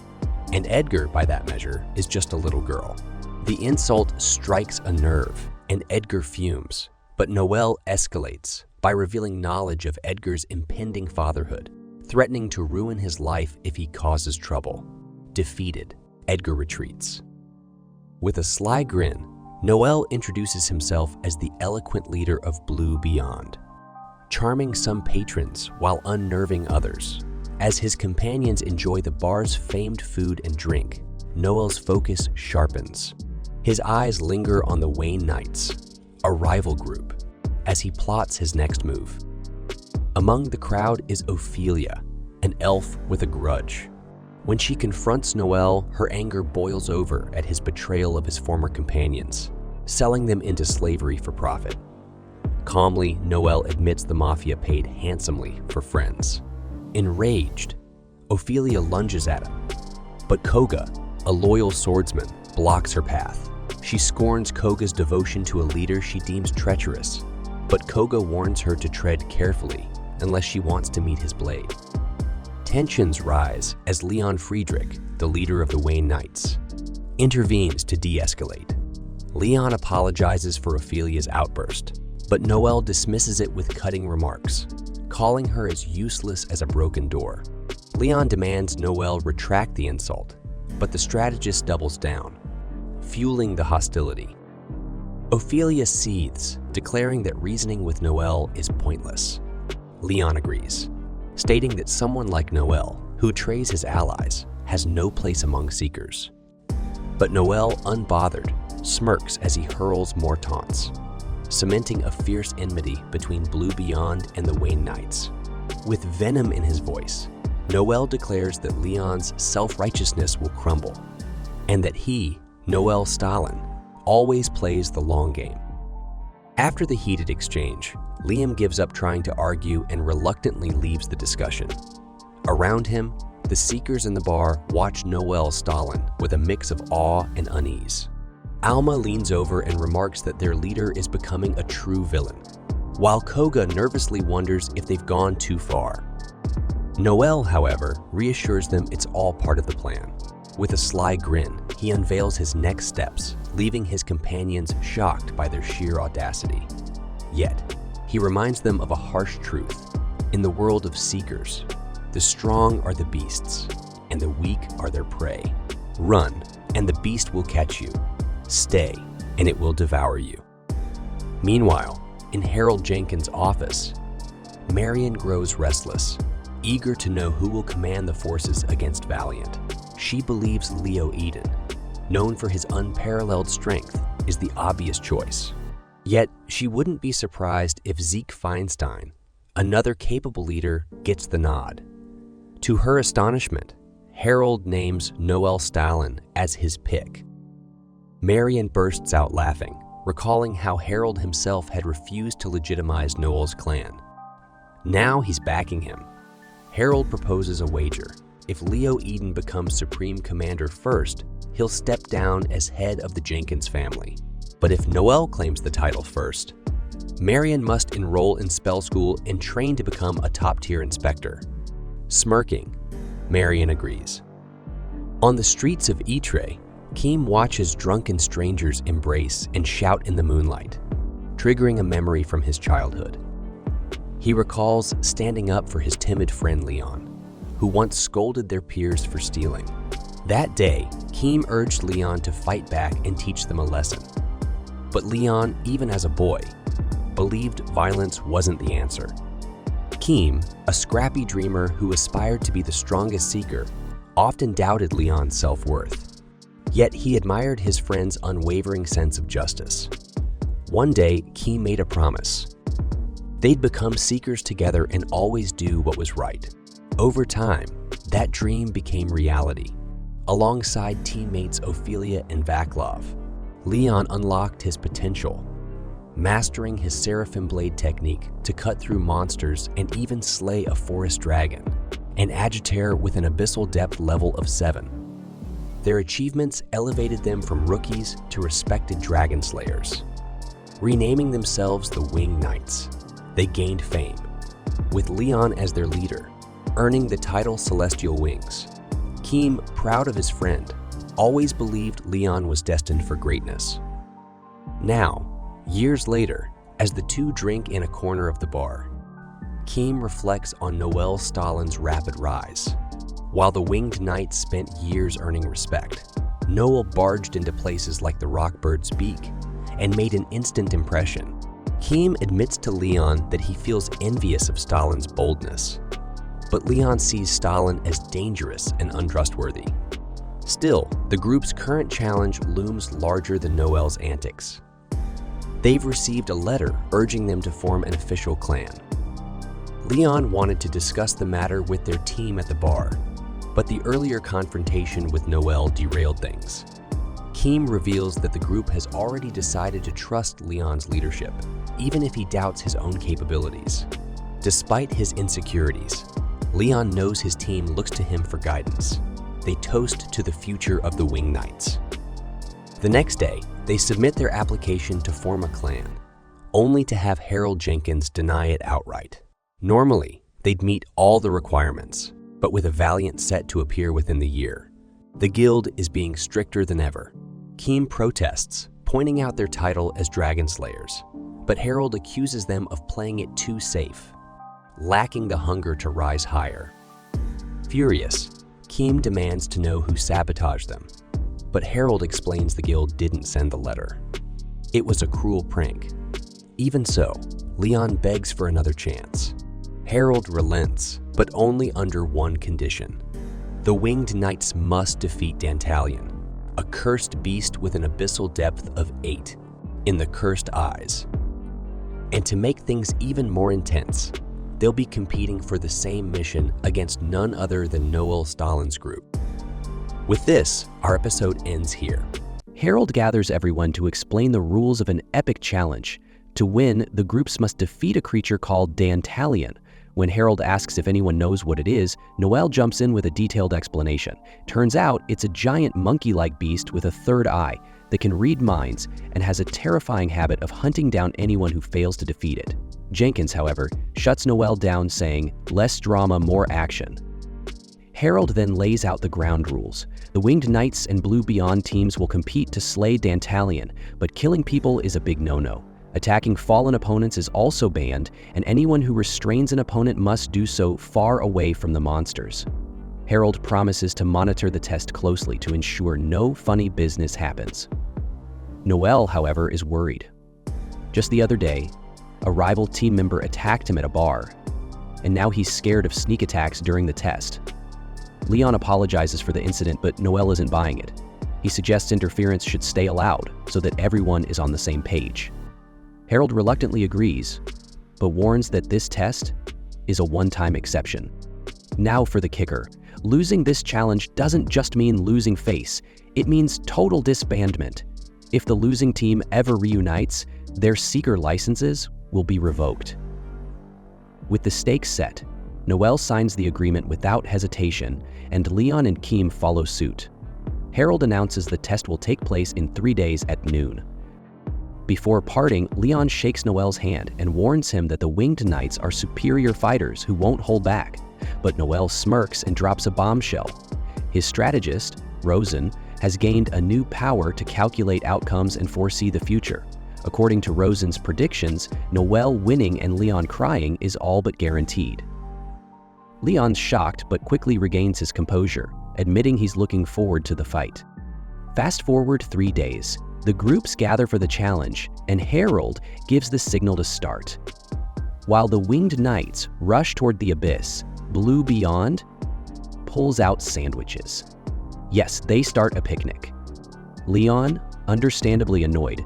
and Edgar, by that measure, is just a little girl. The insult strikes a nerve, and Edgar fumes, but Noel escalates by revealing knowledge of Edgar's impending fatherhood, threatening to ruin his life if he causes trouble. Defeated, Edgar retreats. With a sly grin, Noel introduces himself as the eloquent leader of Blue Beyond, charming some patrons while unnerving others. As his companions enjoy the bar's famed food and drink, Noel's focus sharpens. His eyes linger on the Wayne Knights, a rival group, as he plots his next move. Among the crowd is Ophelia, an elf with a grudge. When she confronts Noel, her anger boils over at his betrayal of his former companions, selling them into slavery for profit. Calmly, Noel admits the mafia paid handsomely for friends. Enraged, Ophelia lunges at him, but Koga, a loyal swordsman, blocks her path. She scorns Koga's devotion to a leader she deems treacherous, but Koga warns her to tread carefully unless she wants to meet his blade. Tensions rise as Leon Friedrich, the leader of the Wayne Knights, intervenes to de-escalate. Leon apologizes for Ophelia's outburst, but Noel dismisses it with cutting remarks, calling her as useless as a broken door. Leon demands Noel retract the insult, but the strategist doubles down, fueling the hostility. Ophelia seethes, declaring that reasoning with Noel is pointless. Leon agrees, stating that someone like Noel, who betrays his allies, has no place among seekers. But Noel, unbothered, smirks as he hurls more taunts, cementing a fierce enmity between Blue Beyond and the Wayne Knights. With venom in his voice, Noel declares that Leon's self-righteousness will crumble, and that he, Noel Stalin, always plays the long game. After the heated exchange, Liam gives up trying to argue and reluctantly leaves the discussion. Around him, the seekers in the bar watch Noel Stalin with a mix of awe and unease. Alma leans over and remarks that their leader is becoming a true villain, while Koga nervously wonders if they've gone too far. Noel, however, reassures them it's all part of the plan. With a sly grin, he unveils his next steps, leaving his companions shocked by their sheer audacity. Yet, he reminds them of a harsh truth. In the world of seekers, the strong are the beasts, and the weak are their prey. Run, and the beast will catch you. Stay, and it will devour you. Meanwhile, in Harold Jenkins' office, Marion grows restless, eager to know who will command the forces against Valiant. She believes Leo Eden, known for his unparalleled strength, is the obvious choice. Yet, she wouldn't be surprised if Zeke Feinstein, another capable leader, gets the nod. To her astonishment, Harold names Noel Stalin as his pick. Marion bursts out laughing, recalling how Harold himself had refused to legitimize Noel's clan. Now he's backing him. Harold proposes a wager. If Leo Eden becomes Supreme Commander first, he'll step down as head of the Jenkins family. But if Noel claims the title first, Marion must enroll in spell school and train to become a top-tier inspector. Smirking, Marion agrees. On the streets of Yttria, Keem watches drunken strangers embrace and shout in the moonlight, triggering a memory from his childhood. He recalls standing up for his timid friend Leon, who once scolded their peers for stealing. That day, Keem urged Leon to fight back and teach them a lesson. But Leon, even as a boy, believed violence wasn't the answer. Keem, a scrappy dreamer who aspired to be the strongest seeker, often doubted Leon's self-worth. Yet he admired his friend's unwavering sense of justice. One day, Keem made a promise. They'd become seekers together and always do what was right. Over time, that dream became reality. Alongside teammates Ophelia and Vaclav, Leon unlocked his potential, mastering his Seraphim Blade technique to cut through monsters and even slay a forest dragon, an Agitator with an abyssal depth level of 7. Their achievements elevated them from rookies to respected dragon slayers. Renaming themselves the Winged Knights, they gained fame, with Leon as their leader, earning the title Celestial Wings. Keem, proud of his friend, always believed Leon was destined for greatness. Now, years later, as the two drink in a corner of the bar, Keem reflects on Noel Stalin's rapid rise. While the Winged Knights spent years earning respect, Noel barged into places like the Rockbird's Beak and made an instant impression. Keem admits to Leon that he feels envious of Stalin's boldness, but Leon sees Stalin as dangerous and untrustworthy. Still, the group's current challenge looms larger than Noel's antics. They've received a letter urging them to form an official clan. Leon wanted to discuss the matter with their team at the bar, but the earlier confrontation with Noel derailed things. Keem reveals that the group has already decided to trust Leon's leadership, even if he doubts his own capabilities. Despite his insecurities, Leon knows his team looks to him for guidance. They toast to the future of the Winged Knights. The next day, they submit their application to form a clan, only to have Harold Jenkins deny it outright. Normally, they'd meet all the requirements, but with a Valiant set to appear within the year, the guild is being stricter than ever. Keem protests, pointing out their title as Dragon Slayers, but Harold accuses them of playing it too safe, lacking the hunger to rise higher. Furious, Keem demands to know who sabotaged them, but Harold explains the guild didn't send the letter. It was a cruel prank. Even so, Leon begs for another chance. Harold relents, but only under one condition. The Winged Knights must defeat Dantalion, a cursed beast with an abyssal depth of 8 in the Cursed Eyes. And to make things even more intense, they'll be competing for the same mission against none other than Noel Stalin's group. With this, our episode ends here. Harold gathers everyone to explain the rules of an epic challenge. To win, the groups must defeat a creature called Dantalion. When Harold asks if anyone knows what it is, Noel jumps in with a detailed explanation. Turns out, it's a giant monkey-like beast with a third eye that can read minds and has a terrifying habit of hunting down anyone who fails to defeat it. Jenkins, however, shuts Noel down, saying, "Less drama, more action." Harold then lays out the ground rules. The Winged Knights and Blue Beyond teams will compete to slay Dantalion, but killing people is a big no-no. Attacking fallen opponents is also banned, and anyone who restrains an opponent must do so far away from the monsters. Harold promises to monitor the test closely to ensure no funny business happens. Noel, however, is worried. Just the other day, a rival team member attacked him at a bar, and now he's scared of sneak attacks during the test. Leon apologizes for the incident, but Noel isn't buying it. He suggests interference should stay allowed so that everyone is on the same page. Harold reluctantly agrees, but warns that this test is a one-time exception. Now for the kicker. Losing this challenge doesn't just mean losing face, it means total disbandment. If the losing team ever reunites, their seeker licenses will be revoked. With the stakes set, Noel signs the agreement without hesitation, and Leon and Keem follow suit. Harold announces the test will take place in 3 days at noon. Before parting, Leon shakes Noel's hand and warns him that the Winged Knights are superior fighters who won't hold back, but Noel smirks and drops a bombshell. His strategist, Rosen, has gained a new power to calculate outcomes and foresee the future. According to Rosen's predictions, Noel winning and Leon crying is all but guaranteed. Leon's shocked but quickly regains his composure, admitting he's looking forward to the fight. Fast forward 3 days. The groups gather for the challenge, and Harold gives the signal to start. While the Winged Knights rush toward the abyss, Blue Beyond pulls out sandwiches. Yes, they start a picnic. Leon, understandably annoyed,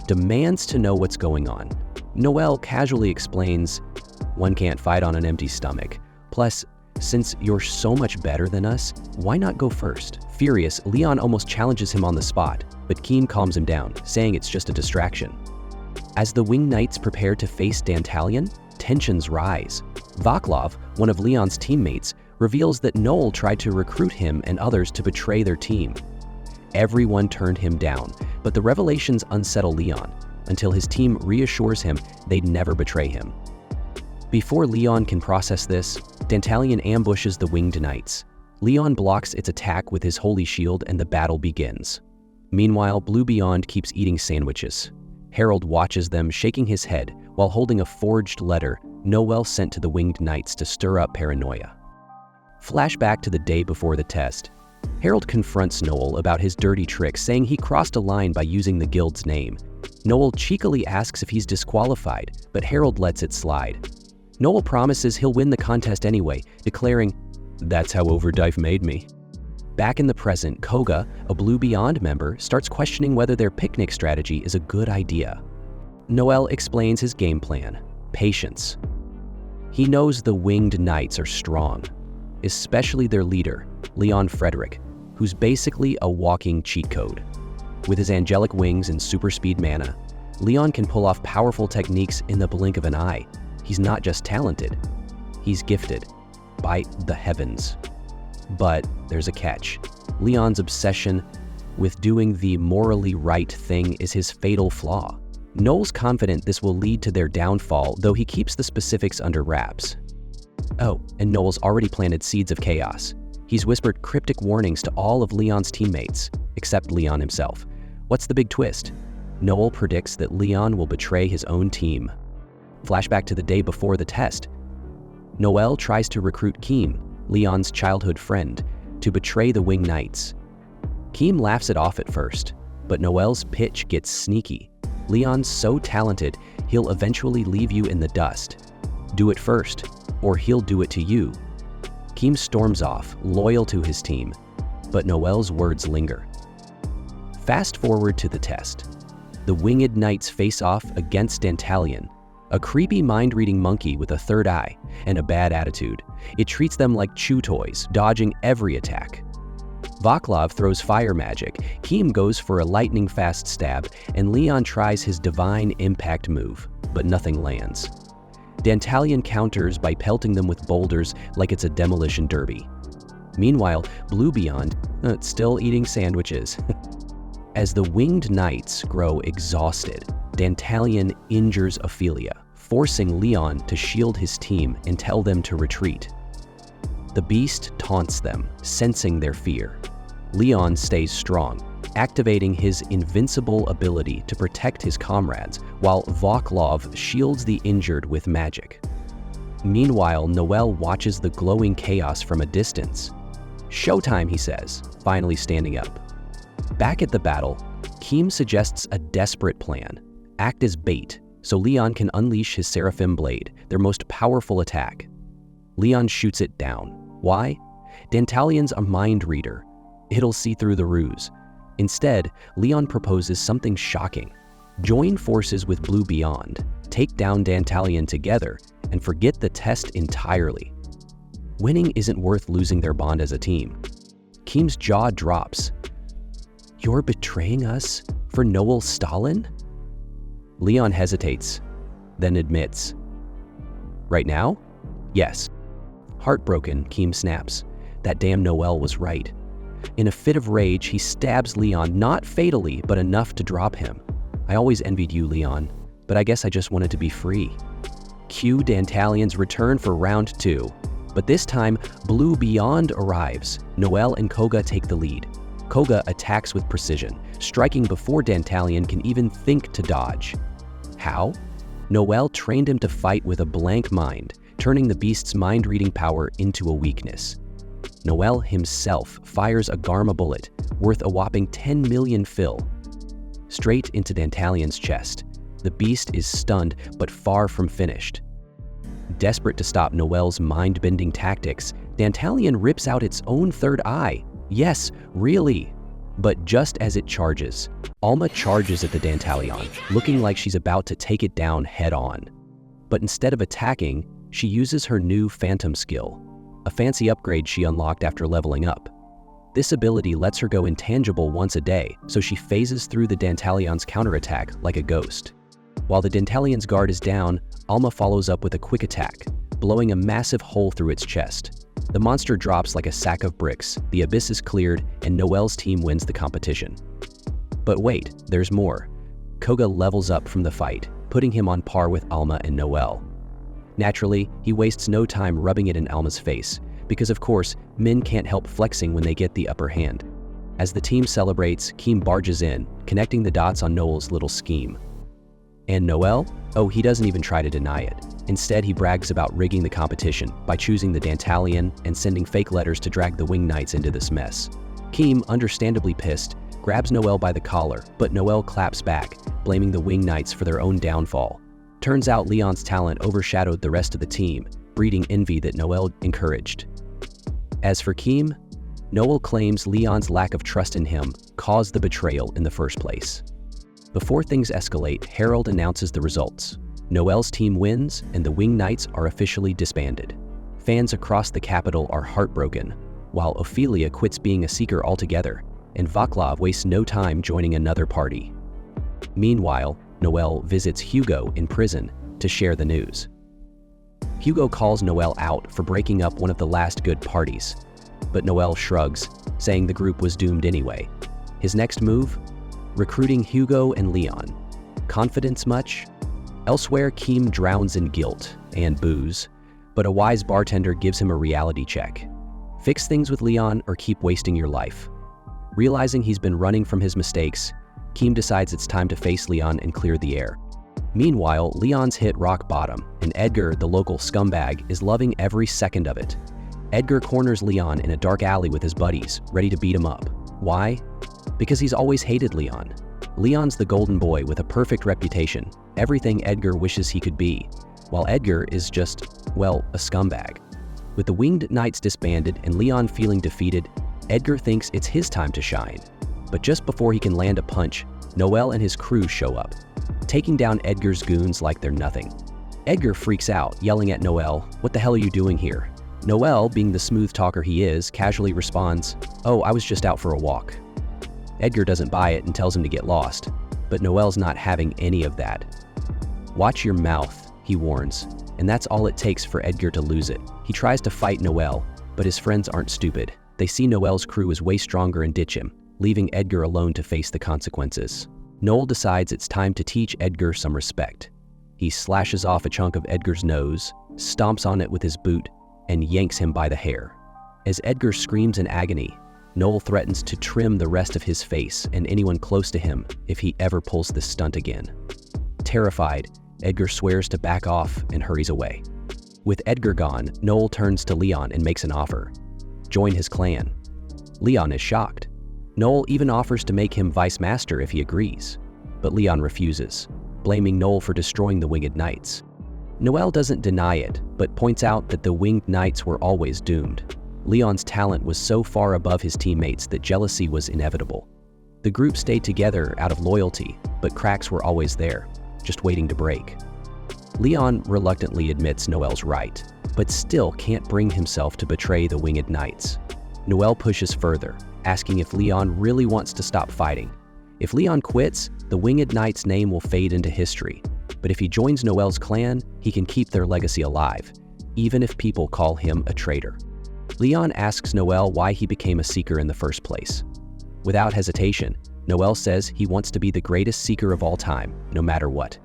demands to know what's going on. Noel casually explains, "One can't fight on an empty stomach. Plus, since you're so much better than us, why not go first?" Furious, Leon almost challenges him on the spot, but Keem calms him down, saying it's just a distraction. As the Winged Knights prepare to face Dantalion, tensions rise. Vaclav, one of Leon's teammates, reveals that Noel tried to recruit him and others to betray their team. Everyone turned him down, but the revelations unsettle Leon, until his team reassures him they'd never betray him. Before Leon can process this, Dantalion ambushes the Winged Knights. Leon blocks its attack with his holy shield and the battle begins. Meanwhile, Blue Beyond keeps eating sandwiches. Harold watches them, shaking his head while holding a forged letter Noel sent to the Winged Knights to stir up paranoia. Flashback to the day before the test. Harold confronts Noel about his dirty trick, saying he crossed a line by using the guild's name. Noel cheekily asks if he's disqualified, but Harold lets it slide. Noel promises he'll win the contest anyway, declaring, "That's how Overdive made me." Back in the present, Koga, a Blue Beyond member, starts questioning whether their picnic strategy is a good idea. Noel explains his game plan: patience. He knows the Winged Knights are strong, especially their leader, Leon Frederick, who's basically a walking cheat code. With his angelic wings and super speed mana, Leon can pull off powerful techniques in the blink of an eye. He's not just talented, he's gifted by the heavens. But there's a catch. Leon's obsession with doing the morally right thing is his fatal flaw. Noel's confident this will lead to their downfall, though he keeps the specifics under wraps. Oh, and Noel's already planted seeds of chaos. He's whispered cryptic warnings to all of Leon's teammates, except Leon himself. What's the big twist? Noel predicts that Leon will betray his own team. Flashback to the day before the test. Noel tries to recruit Keem, Leon's childhood friend, to betray the Winged Knights. Keem laughs it off at first, but Noel's pitch gets sneaky. Leon's so talented, he'll eventually leave you in the dust. Do it first, or he'll do it to you. Keem storms off, loyal to his team, but Noel's words linger. Fast forward to the test. The Winged Knights face off against Dantalion, a creepy mind-reading monkey with a third eye and a bad attitude. It treats them like chew toys, dodging every attack. Vaclav throws fire magic, Keem goes for a lightning-fast stab, and Leon tries his divine impact move, but nothing lands. Dantalion counters by pelting them with boulders like it's a demolition derby. Meanwhile, Blue Beyond, still eating sandwiches, As the winged knights grow exhausted, Dantalion injures Ophelia, forcing Leon to shield his team and tell them to retreat. The beast taunts them, sensing their fear. Leon stays strong, activating his invincible ability to protect his comrades, while Vaclav shields the injured with magic. Meanwhile, Noel watches the glowing chaos from a distance. "Showtime," he says, finally standing up. Back at the battle, Keem suggests a desperate plan. Act as bait, so Leon can unleash his Seraphim Blade, their most powerful attack. Leon shoots it down. Why? Dantalion's a mind reader. It'll see through the ruse. Instead, Leon proposes something shocking. Join forces with Blue Beyond, take down Dantalion together, and forget the test entirely. Winning isn't worth losing their bond as a team. Keem's jaw drops. "You're betraying us for Noel Stalin?" Leon hesitates, then admits. "Right now? Yes." Heartbroken, Keem snaps. That damn Noel was right. In a fit of rage, he stabs Leon, not fatally, but enough to drop him. "I always envied you, Leon, but I guess I just wanted to be free." Cue Dantalion's return for round 2. But this time, Blue Beyond arrives. Noel and Koga take the lead. Koga attacks with precision, striking before Dantalion can even think to dodge. How? Noel trained him to fight with a blank mind, turning the beast's mind-reading power into a weakness. Noel himself fires a Garma bullet, worth a whopping 10 million fil, straight into Dantalion's chest. The beast is stunned, but far from finished. Desperate to stop Noel's mind-bending tactics, Dantalion rips out its own third eye. Yes, really. But just as it charges, Alma charges at the Dantalion, looking like she's about to take it down head-on. But instead of attacking, she uses her new Phantom skill, a fancy upgrade she unlocked after leveling up. This ability lets her go intangible once a day, so she phases through the Dantalion's counterattack like a ghost. While the Dantalion's guard is down, Alma follows up with a quick attack, blowing a massive hole through its chest. The monster drops like a sack of bricks, the abyss is cleared, and Noel's team wins the competition. But wait, there's more. Koga levels up from the fight, putting him on par with Alma and Noel. Naturally, he wastes no time rubbing it in Alma's face, because of course, men can't help flexing when they get the upper hand. As the team celebrates, Keem barges in, connecting the dots on Noel's little scheme. And Noel? Oh, he doesn't even try to deny it. Instead, he brags about rigging the competition by choosing the Dantalion and sending fake letters to drag the Winged Knights into this mess. Keem, understandably pissed, grabs Noel by the collar, but Noel claps back, blaming the Winged Knights for their own downfall. Turns out Leon's talent overshadowed the rest of the team, breeding envy that Noel encouraged. As for Keem, Noel claims Leon's lack of trust in him caused the betrayal in the first place. Before things escalate, Harold announces the results. Noel's team wins, and the Winged Knights are officially disbanded. Fans across the capital are heartbroken, while Ophelia quits being a seeker altogether, and Vaclav wastes no time joining another party. Meanwhile, Noel visits Hugo in prison to share the news. Hugo calls Noel out for breaking up one of the last good parties, but Noel shrugs, saying the group was doomed anyway. His next move? Recruiting Hugo and Leon. Confidence much? Elsewhere, Keem drowns in guilt and booze, but a wise bartender gives him a reality check. Fix things with Leon or keep wasting your life. Realizing he's been running from his mistakes, Keem decides it's time to face Leon and clear the air. Meanwhile, Leon's hit rock bottom, and Edgar, the local scumbag, is loving every second of it. Edgar corners Leon in a dark alley with his buddies, ready to beat him up. Why? Because he's always hated Leon. Leon's the golden boy with a perfect reputation, everything Edgar wishes he could be, while Edgar is just, well, a scumbag. With the Winged Knights disbanded and Leon feeling defeated, Edgar thinks it's his time to shine. But just before he can land a punch, Noel and his crew show up, taking down Edgar's goons like they're nothing. Edgar freaks out, yelling at Noel, "What the hell are you doing here?" Noel, being the smooth talker he is, casually responds, "Oh, I was just out for a walk." Edgar doesn't buy it and tells him to get lost, but Noel's not having any of that. "Watch your mouth," he warns, and that's all it takes for Edgar to lose it. He tries to fight Noel, but his friends aren't stupid. They see Noel's crew is way stronger and ditch him, leaving Edgar alone to face the consequences. Noel decides it's time to teach Edgar some respect. He slashes off a chunk of Edgar's nose, stomps on it with his boot, and yanks him by the hair. As Edgar screams in agony, Noel threatens to trim the rest of his face and anyone close to him if he ever pulls this stunt again. Terrified, Edgar swears to back off and hurries away. With Edgar gone, Noel turns to Leon and makes an offer. Join his clan. Leon is shocked. Noel even offers to make him vice master if he agrees, but Leon refuses, blaming Noel for destroying the Winged Knights. Noel doesn't deny it, but points out that the Winged Knights were always doomed. Leon's talent was so far above his teammates that jealousy was inevitable. The group stayed together out of loyalty, but cracks were always there, just waiting to break. Leon reluctantly admits Noel's right, but still can't bring himself to betray the Winged Knights. Noel pushes further, asking if Leon really wants to stop fighting. If Leon quits, the Winged Knight's name will fade into history, but if he joins Noel's clan, he can keep their legacy alive, even if people call him a traitor. Leon asks Noel why he became a Seeker in the first place. Without hesitation, Noel says he wants to be the greatest Seeker of all time, no matter what.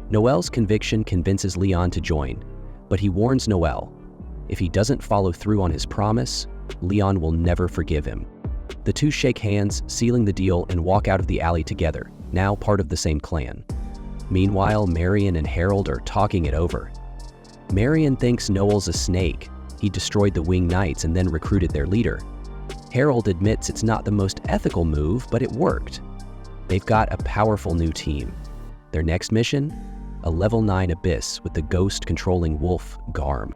Noel's conviction convinces Leon to join, but he warns Noel, if he doesn't follow through on his promise, Leon will never forgive him. The two shake hands, sealing the deal, and walk out of the alley together, now part of the same clan. Meanwhile, Marion and Harold are talking it over. Marion thinks Noel's a snake. He destroyed the Winged Knights and then recruited their leader. Harold admits it's not the most ethical move, but it worked. They've got a powerful new team. Their next mission? A level 9 abyss with the ghost-controlling wolf, Garm.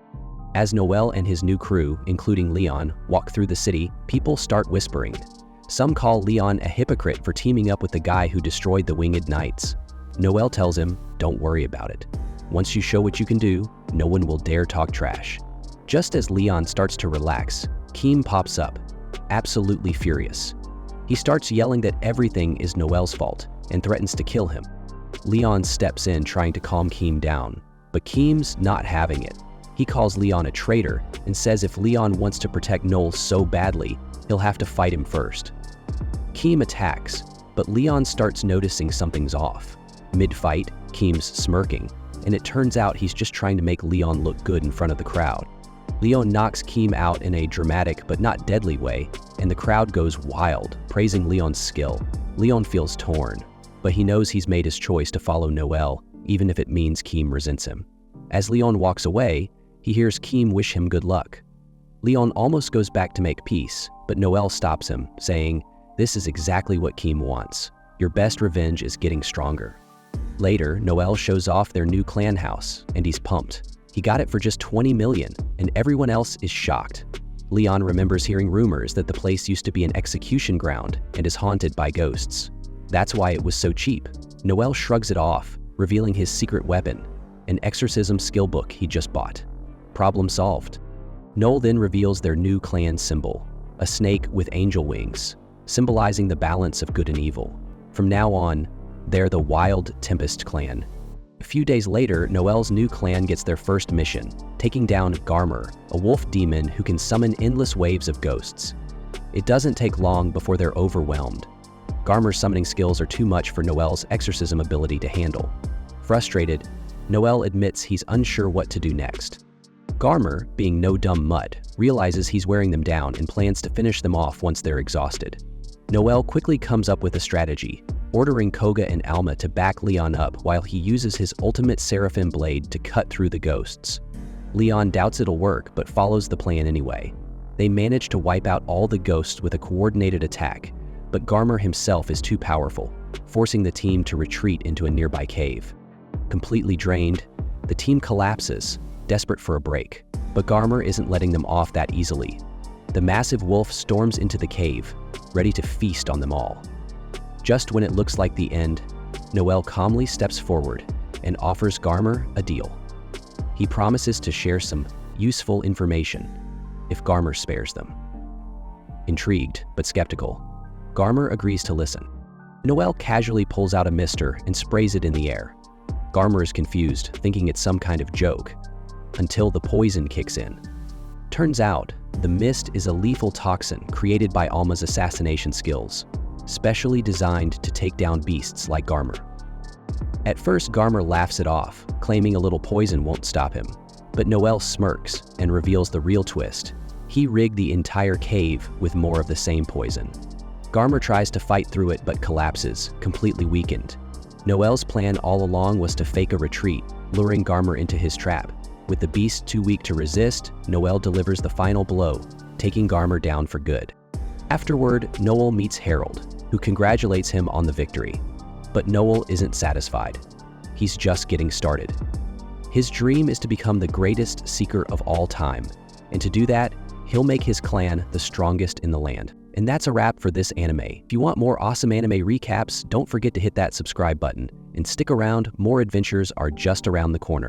As Noel and his new crew, including Leon, walk through the city, people start whispering. Some call Leon a hypocrite for teaming up with the guy who destroyed the Winged Knights. Noel tells him, don't worry about it. Once you show what you can do, no one will dare talk trash. Just as Leon starts to relax, Keem pops up, absolutely furious. He starts yelling that everything is Noel's fault and threatens to kill him. Leon steps in trying to calm Keem down, but Keem's not having it. He calls Leon a traitor and says if Leon wants to protect Noel so badly, he'll have to fight him first. Keem attacks, but Leon starts noticing something's off. Mid-fight, Keem's smirking, and it turns out he's just trying to make Leon look good in front of the crowd. Leon knocks Keem out in a dramatic but not deadly way, and the crowd goes wild, praising Leon's skill. Leon feels torn, but he knows he's made his choice to follow Noel, even if it means Keem resents him. As Leon walks away, he hears Keem wish him good luck. Leon almost goes back to make peace, but Noel stops him, saying, "This is exactly what Keem wants. Your best revenge is getting stronger." Later, Noel shows off their new clan house, and he's pumped. He got it for just 20 million, and everyone else is shocked. Leon remembers hearing rumors that the place used to be an execution ground and is haunted by ghosts. That's why it was so cheap. Noel shrugs it off, revealing his secret weapon, an exorcism skill book he just bought. Problem solved. Noel then reveals their new clan symbol, a snake with angel wings, symbolizing the balance of good and evil. From now on, they're the Wild Tempest clan. A few days later, Noel's new clan gets their first mission, taking down Garmer, a wolf demon who can summon endless waves of ghosts. It doesn't take long before they're overwhelmed. Garmer's summoning skills are too much for Noel's exorcism ability to handle. Frustrated, Noel admits he's unsure what to do next. Garmer, being no dumb mutt, realizes he's wearing them down and plans to finish them off once they're exhausted. Noel quickly comes up with a strategy, ordering Koga and Alma to back Leon up while he uses his ultimate Seraphim blade to cut through the ghosts. Leon doubts it'll work, but follows the plan anyway. They manage to wipe out all the ghosts with a coordinated attack, but Garmer himself is too powerful, forcing the team to retreat into a nearby cave. Completely drained, the team collapses, desperate for a break, but Garmer isn't letting them off that easily. The massive wolf storms into the cave, ready to feast on them all. Just when it looks like the end, Noel calmly steps forward and offers Garmer a deal. He promises to share some useful information if Garmer spares them. Intrigued but skeptical, Garmer agrees to listen. Noel casually pulls out a mister and sprays it in the air. Garmer is confused, thinking it's some kind of joke, until the poison kicks in. Turns out, the mist is a lethal toxin created by Alma's assassination skills, specially designed to take down beasts like Garmer. At first, Garmer laughs it off, claiming a little poison won't stop him. But Noelle smirks and reveals the real twist. He rigged the entire cave with more of the same poison. Garmer tries to fight through it but collapses, completely weakened. Noelle's plan all along was to fake a retreat, luring Garmer into his trap. With the beast too weak to resist, Noelle delivers the final blow, taking Garmer down for good. Afterward, Noel meets Harold, who congratulates him on the victory. But Noel isn't satisfied. He's just getting started. His dream is to become the greatest seeker of all time, and to do that, he'll make his clan the strongest in the land. And that's a wrap for this anime. If you want more awesome anime recaps, don't forget to hit that subscribe button, and stick around, more adventures are just around the corner.